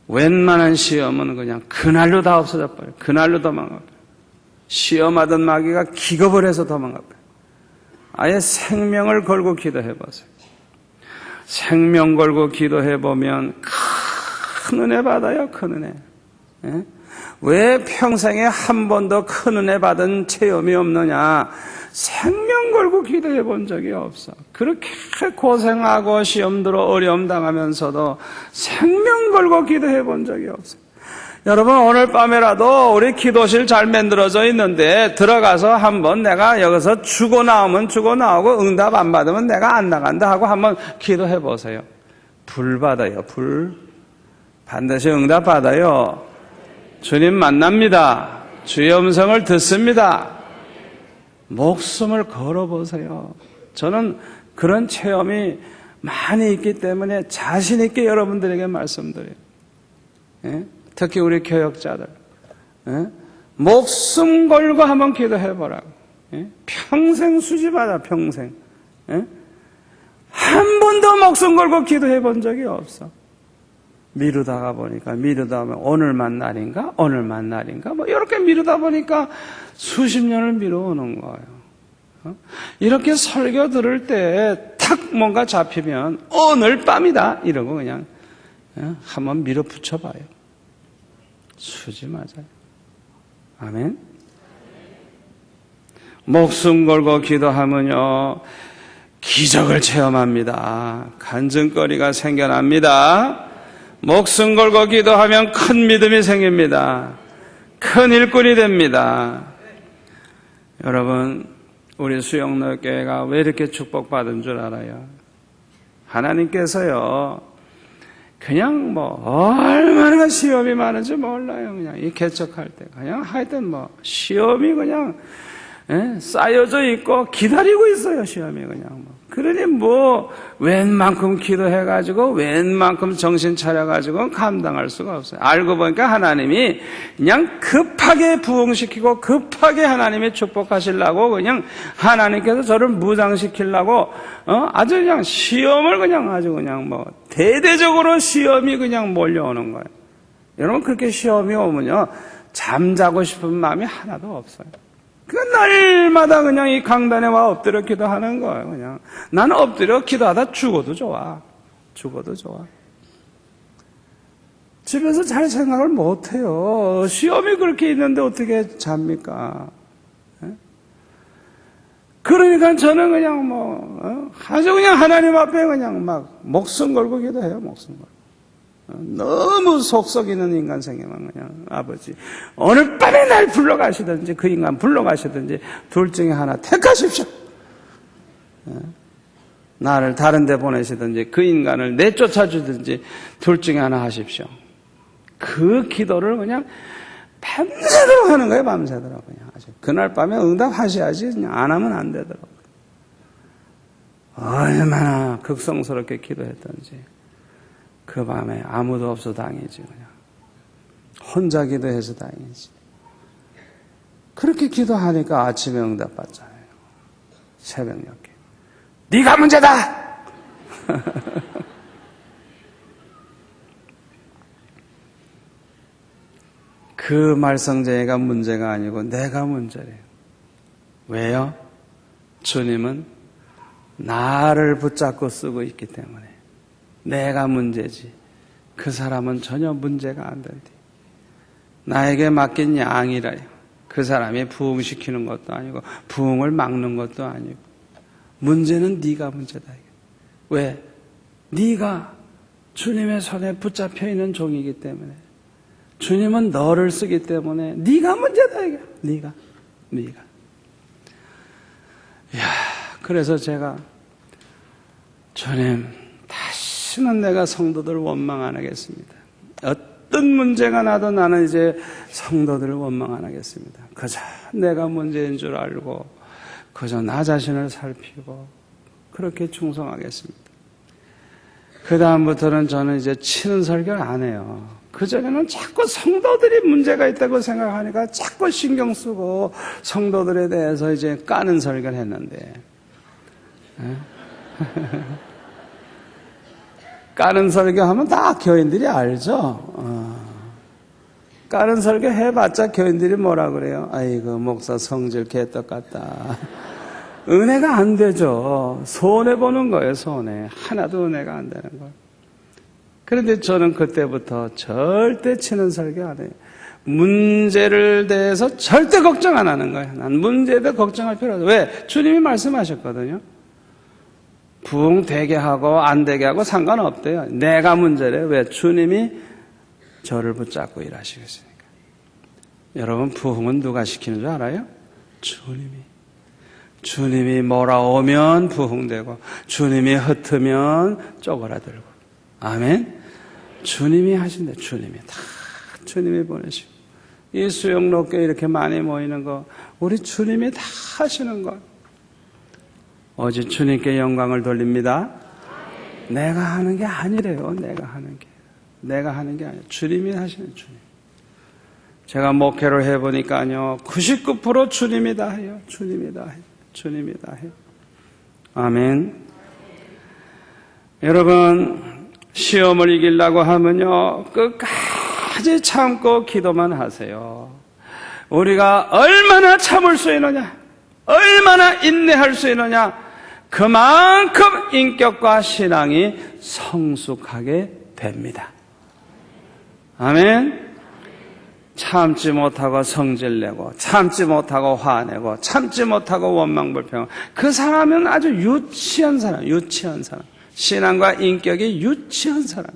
웬만한 시험은 그냥 그날로 다 없어져 버려요. 그날로 도망가버려요. 시험하던 마귀가 기겁을 해서 도망가버려요. 아예 생명을 걸고 기도해보세요. 생명 걸고 기도해보면 큰 은혜 받아요. 큰 은혜. 예? 왜 평생에 한 번도 큰 은혜 받은 체험이 없느냐? 생명 걸고 기도해 본 적이 없어. 그렇게 고생하고 시험 들어 어려움 당하면서도 생명 걸고 기도해 본 적이 없어. 여러분, 오늘 밤에라도 우리 기도실 잘 만들어져 있는데 들어가서 한번 내가 여기서 주고 나오면 주고 나오고 응답 안 받으면 내가 안 나간다 하고 한번 기도해 보세요. 불 받아요. 불. 반드시 응답 받아요. 주님 만납니다. 주의 음성을 듣습니다. 목숨을 걸어보세요. 저는 그런 체험이 많이 있기 때문에 자신 있게 여러분들에게 말씀드려요. 예? 특히 우리 교역자들. 예? 목숨 걸고 한번 기도해보라고. 예? 평생 수집하자, 평생. 예? 한 번도 목숨 걸고 기도해 본 적이 없어. 미루다가 보니까 미루다 보면 오늘만 날인가 뭐 이렇게 미루다 보니까 수십 년을 미뤄오는 거예요. 이렇게 설교 들을 때 탁 뭔가 잡히면 오늘 밤이다 이러고 그냥 한번 밀어붙여봐요. 수지 맞아요. 아멘. 목숨 걸고 기도하면요 기적을 체험합니다. 간증거리가 생겨납니다. 목숨 걸고 기도하면 큰 믿음이 생깁니다. 큰 일꾼이 됩니다. 여러분, 우리 수영로교회가 왜 이렇게 축복받은 줄 알아요? 하나님께서요 그냥 뭐 얼마나 시험이 많은지 몰라요. 그냥 이 개척할 때 그냥 하여튼 뭐 시험이 그냥 쌓여져 있고 기다리고 있어요. 시험이 그냥 뭐. 그러니 뭐 웬만큼 기도해가지고 웬만큼 정신 차려가지고 감당할 수가 없어요. 알고 보니까 하나님이 그냥 급하게 부흥시키고 급하게 하나님이 축복하시려고 그냥 하나님께서 저를 무장시키려고 아주 그냥 시험을 그냥 아주 그냥 뭐 대대적으로 시험이 그냥 몰려오는 거예요. 여러분 그렇게 시험이 오면요 잠자고 싶은 마음이 하나도 없어요. 그 날마다 그냥 이 강단에 와 엎드려 기도하는 거예요. 그냥 나는 엎드려 기도하다 죽어도 좋아. 죽어도 좋아. 집에서 잘 생각을 못해요. 시험이 그렇게 있는데 어떻게 잡니까? 그러니까 저는 그냥 뭐 아주 그냥 하나님 앞에 그냥 막 목숨 걸고 기도해요. 목숨 걸고. 너무 속 썩이는 인간 생기면 그냥 아버지 오늘 밤에 날 불러가시든지 그 인간 불러가시든지 둘 중에 하나 택하십시오. 나를 다른 데 보내시든지 그 인간을 내쫓아주든지 둘 중에 하나 하십시오. 그 기도를 그냥 밤새도록 하는 거예요. 밤새도록 그냥 아주. 그날 밤에 응답하셔야지 그냥 안 하면 안 되더라고요. 얼마나 극성스럽게 기도했던지 그 밤에 아무도 없어 다행이지 그냥 혼자 기도해서 다행이지. 그렇게 기도하니까 아침에 응답받잖아요. 새벽녘에 네가 문제다. 그 말썽쟁이가 문제가 아니고 내가 문제래요. 왜요? 주님은 나를 붙잡고 쓰고 있기 때문에 내가 문제지 그 사람은 전혀 문제가 안 된대. 나에게 맡긴 양이라요. 그 사람이 부흥시키는 것도 아니고 부흥을 막는 것도 아니고 문제는 네가 문제다. 왜? 네가 주님의 손에 붙잡혀 있는 종이기 때문에 주님은 너를 쓰기 때문에 네가 문제다. 이게 네가. 야, 그래서 제가 주님 다시는 내가 성도들을 원망 안 하겠습니다. 어떤 문제가 나도 나는 이제 성도들을 원망 안 하겠습니다. 그저 내가 문제인 줄 알고 그저 나 자신을 살피고 그렇게 충성하겠습니다. 그 다음부터는 저는 이제 치는 설교를 안 해요. 그전에는 자꾸 성도들이 문제가 있다고 생각하니까 자꾸 신경 쓰고 성도들에 대해서 이제 까는 설교를 했는데 까는 설교하면 다 교인들이 알죠. 까는 설교 해봤자 교인들이 뭐라 그래요? 아이고 목사 성질 개떡 같다. 은혜가 안 되죠. 손해보는 거예요. 손해. 하나도 은혜가 안 되는 거예요. 그런데 저는 그때부터 절대 치는 설교 안 해요. 문제를 대해서 절대 걱정 안 하는 거예요. 난 문제에 대해 걱정할 필요 없어요. 왜? 주님이 말씀하셨거든요. 부흥 되게 하고 안 되게 하고 상관없대요. 내가 문제래요. 왜? 주님이 저를 붙잡고 일하시겠으니까. 여러분 부흥은 누가 시키는 줄 알아요? 주님이 몰아오면 부흥되고 주님이 흩으면 쪼그라들고. 아멘. 주님이 하신대. 주님이 보내시고. 이 수영로교회 이렇게 많이 모이는 거 우리 주님이 다 하시는 거. 오직 주님께 영광을 돌립니다. 내가 하는 게 아니래요. 내가 하는 게 아니에요. 주님이 하시는 주님. 제가 목회를 해보니까요. 99% 주님이 다 해요. 주님이 다 해요. 아멘. 여러분, 시험을 이기려고 하면요, 끝까지 참고 기도만 하세요. 우리가 얼마나 참을 수 있느냐, 얼마나 인내할 수 있느냐, 그만큼 인격과 신앙이 성숙하게 됩니다. 아멘. 참지 못하고 성질내고, 참지 못하고 화내고, 참지 못하고 원망불평, 그 사람은 아주 유치한 사람. 신앙과 인격이 유치한 사람.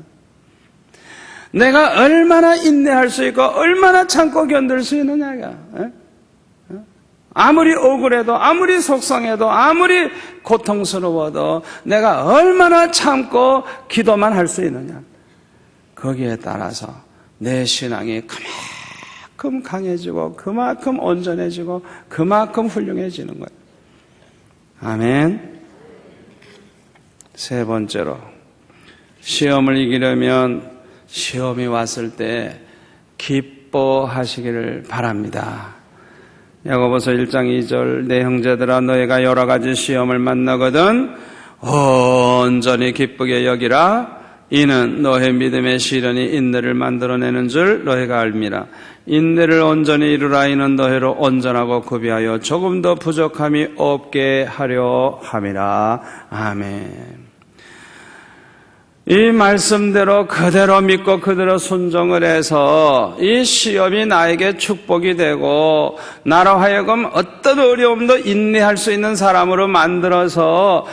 내가 얼마나 인내할 수 있고 얼마나 참고 견딜 수 있느냐가, 아무리 억울해도, 아무리 속상해도, 아무리 고통스러워도 내가 얼마나 참고 기도만 할 수 있느냐, 거기에 따라서 내 신앙이 그만큼 강해지고 그만큼 온전해지고 그만큼 훌륭해지는 거예요. 아멘. 세 번째로, 시험을 이기려면 시험이 왔을 때 기뻐하시기를 바랍니다. 야고보서 1장 2절, 내 형제들아 너희가 여러 가지 시험을 만나거든 온전히 기쁘게 여기라. 이는 너희 믿음의 시련이 인내를 만들어내는 줄 너희가 알미라. 인내를 온전히 이루라. 이는 너희로 온전하고 구비하여 조금 더 부족함이 없게 하려 함이라. 아멘. 이 말씀대로 그대로 믿고 그대로 순종을 해서 이 시험이 나에게 축복이 되고 나로 하여금 어떤 어려움도 인내할 수 있는 사람으로 만들어서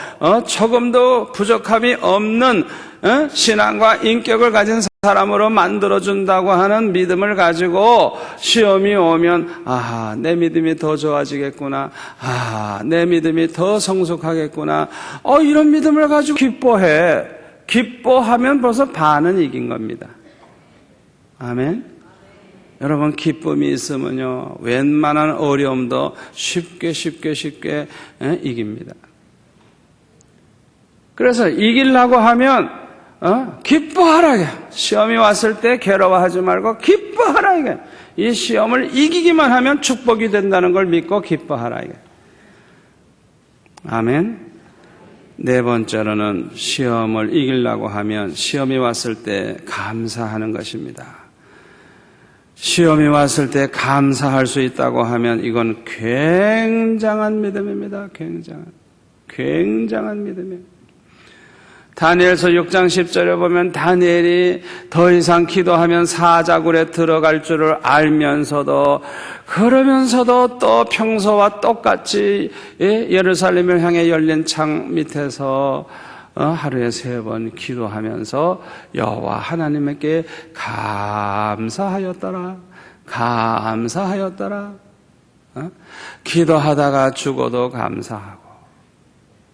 조금도 부족함이 없는 신앙과 인격을 가진 사람으로 만들어준다고 하는 믿음을 가지고 시험이 오면, 아하, 내 믿음이 더 좋아지겠구나, 아하, 내 믿음이 더 성숙하겠구나, 이런 믿음을 가지고 기뻐해. 기뻐하면 벌써 반은 이긴 겁니다. 아멘. 여러분, 기쁨이 있으면요, 웬만한 어려움도 쉽게 이깁니다. 그래서 이기려고 하면 기뻐하라. 시험이 왔을 때 괴로워하지 말고 기뻐하라. 이 시험을 이기기만 하면 축복이 된다는 걸 믿고 기뻐하라. 아멘. 네 번째로는 시험을 이기려고 하면 시험이 왔을 때 감사하는 것입니다. 시험이 왔을 때 감사할 수 있다고 하면 이건 굉장한 믿음입니다. 굉장한 믿음이에요. 다니엘서 6장 10절에 보면 다니엘이 더 이상 기도하면 사자굴에 들어갈 줄을 알면서도, 그러면서도 또 평소와 똑같이 예루살렘을 향해 열린 창 밑에서 하루에 3번 기도하면서 여호와 하나님께 감사하였더라. 기도하다가 죽어도 감사하고.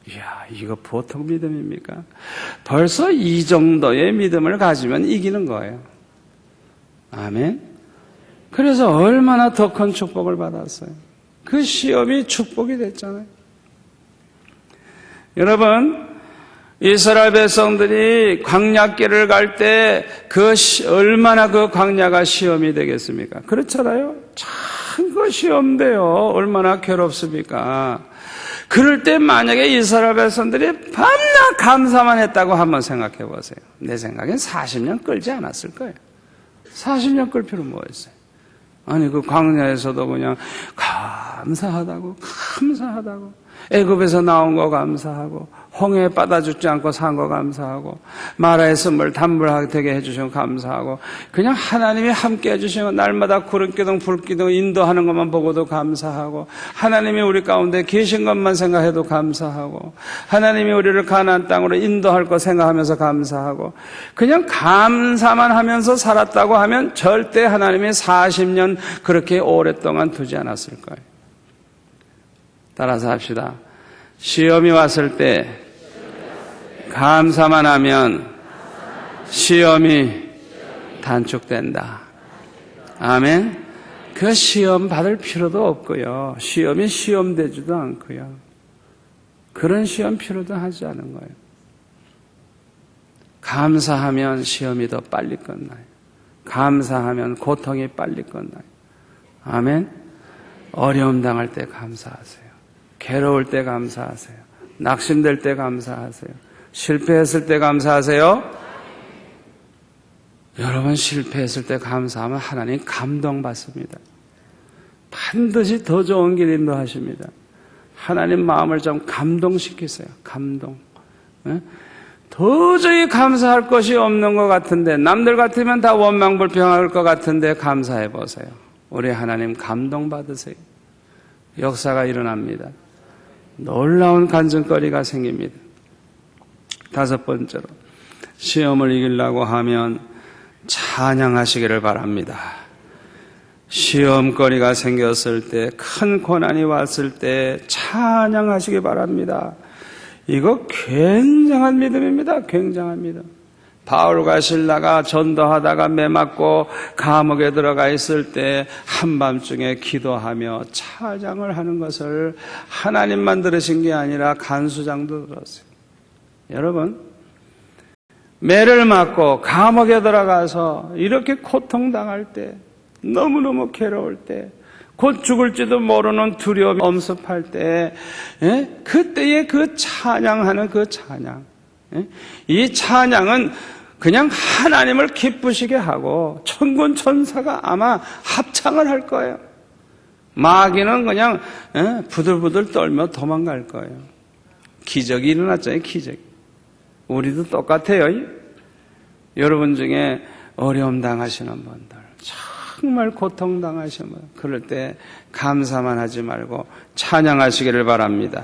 이야, 이거 보통 믿음입니까? 벌써 이 정도의 믿음을 가지면 이기는 거예요. 아멘. 그래서 얼마나 더 큰 축복을 받았어요. 그 시험이 축복이 됐잖아요. 여러분, 이스라엘 백성들이 광야길을 갈 때 얼마나 그 광야가 시험이 되겠습니까? 그렇잖아요. 참 그 시험돼요. 얼마나 괴롭습니까? 그럴 때 만약에 이스라엘 백성들이 밤낮 감사만 했다고 한번 생각해 보세요. 내 생각엔 40년 끌지 않았을 거예요. 40년 끌 필요 뭐 있어요? 아니, 그 광야에서도 그냥 감사하다고. 애굽에서 나온 거 감사하고, 홍해에 빠다 죽지 않고 산 거 감사하고, 마라의 선물 단물하게 되게 해주시면 감사하고, 그냥 하나님이 함께 해주시면 날마다 구름기둥 불기둥 인도하는 것만 보고도 감사하고, 하나님이 우리 가운데 계신 것만 생각해도 감사하고, 하나님이 우리를 가나안 땅으로 인도할 거 생각하면서 감사하고, 그냥 감사만 하면서 살았다고 하면 절대 하나님이 40년 그렇게 오랫동안 두지 않았을 거예요. 따라서 합시다. 시험이 왔을 때 감사만 하면 시험이 단축된다. 아멘. 그 시험 받을 필요도 없고요. 시험이 시험되지도 않고요. 그런 시험 필요도 하지 않은 거예요. 감사하면 시험이 더 빨리 끝나요. 감사하면 고통이 빨리 끝나요. 아멘. 어려움 당할 때 감사하세요. 괴로울 때 감사하세요. 낙심될 때 감사하세요. 실패했을 때 감사하세요? 여러분 실패했을 때 감사하면 하나님 감동받습니다. 반드시 더 좋은 길 인도하십니다. 하나님 마음을 좀 감동시키세요. 감동. 도저히 감사할 것이 없는 것 같은데, 남들 같으면 다 원망불평할 것 같은데 감사해 보세요. 우리 하나님 감동받으세요. 역사가 일어납니다. 놀라운 간증거리가 생깁니다. 다섯 번째로, 시험을 이기려고 하면 찬양하시기를 바랍니다. 시험거리가 생겼을 때, 큰 고난이 왔을 때 찬양하시기 바랍니다. 이거 굉장한 믿음입니다. 굉장한 믿음. 바울과 실라가 전도하다가 매맞고 감옥에 들어가 있을 때 한밤중에 기도하며 찬양을 하는 것을 하나님만 들으신 게 아니라 간수장도 들었어요. 여러분, 매를 맞고 감옥에 들어가서 이렇게 고통당할 때, 너무너무 괴로울 때, 곧 죽을지도 모르는 두려움이 엄습할 때, 그때의 그 찬양하는 그 찬양, 이 찬양은 그냥 하나님을 기쁘시게 하고 천군 천사가 아마 합창을 할 거예요. 마귀는 그냥 부들부들 떨며 도망갈 거예요. 기적이 일어났잖아요. 기적. 우리도 똑같아요. 여러분 중에 어려움 당하시는 분들, 정말 고통 당하시는 분, 그럴 때 감사만 하지 말고 찬양하시기를 바랍니다.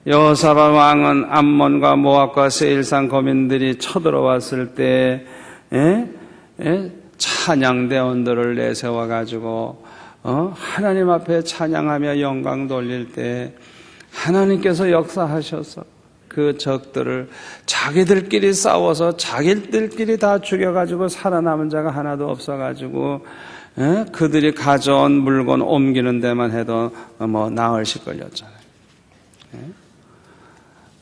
여호사밧 왕은 암몬과 모압과 세일산 거민들이 쳐들어왔을 때 찬양대원들을 내세워 가지고 하나님 앞에 찬양하며 영광 돌릴 때 하나님께서 역사하셔서 그 적들을 자기들끼리 싸워서 자기들끼리 다 죽여가지고 살아남은 자가 하나도 없어가지고 그들이 가져온 물건 옮기는 데만 해도 나흘씩 걸렸잖아요.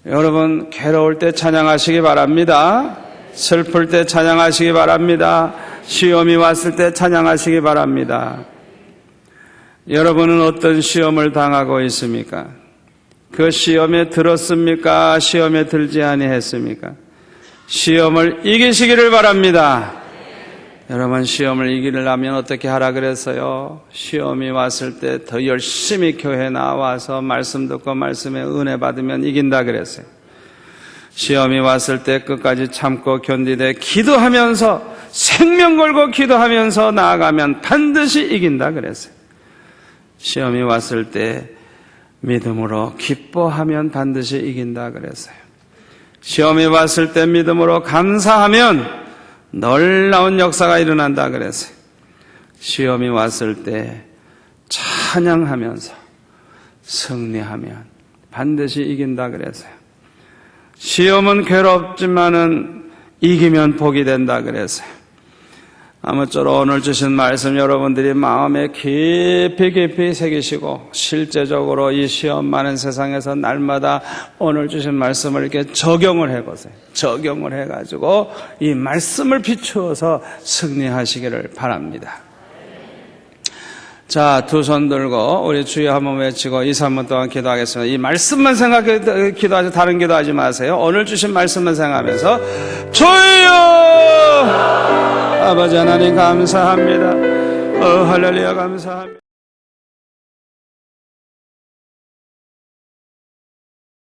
여러분 괴로울 때 찬양하시기 바랍니다. 슬플 때 찬양하시기 바랍니다. 시험이 왔을 때 찬양하시기 바랍니다. 여러분은 어떤 시험을 당하고 있습니까? 그 시험에 들었습니까? 시험에 들지 아니했습니까? 시험을 이기시기를 바랍니다. 여러분 시험을 이기려면 어떻게 하라 그랬어요? 시험이 왔을 때 더 열심히 교회 나와서 말씀 듣고 말씀에 은혜 받으면 이긴다 그랬어요. 시험이 왔을 때 끝까지 참고 견디되 기도하면서 생명 걸고 기도하면서 나아가면 반드시 이긴다 그랬어요. 시험이 왔을 때 믿음으로 기뻐하면 반드시 이긴다 그랬어요. 시험이 왔을 때 믿음으로 감사하면 놀라운 역사가 일어난다 그랬어요. 시험이 왔을 때 찬양하면서 승리하면 반드시 이긴다 그랬어요. 시험은 괴롭지만은 이기면 복이 된다 그랬어요. 아무쪼록 오늘 주신 말씀 여러분들이 마음에 깊이 새기시고 실제적으로 이 시험 많은 세상에서 날마다 오늘 주신 말씀을 이렇게 적용을 해보세요. 적용을 해가지고 이 말씀을 비추어서 승리하시기를 바랍니다. 자, 두 손 들고 우리 주여 한번 외치고 2, 3분 동안 기도하겠습니다. 이 말씀만 생각해 기도하지 다른 기도하지 마세요. 오늘 주신 말씀만 생각하면서 주여 아버지 하나님 감사합니다. 할렐루야 감사합니다.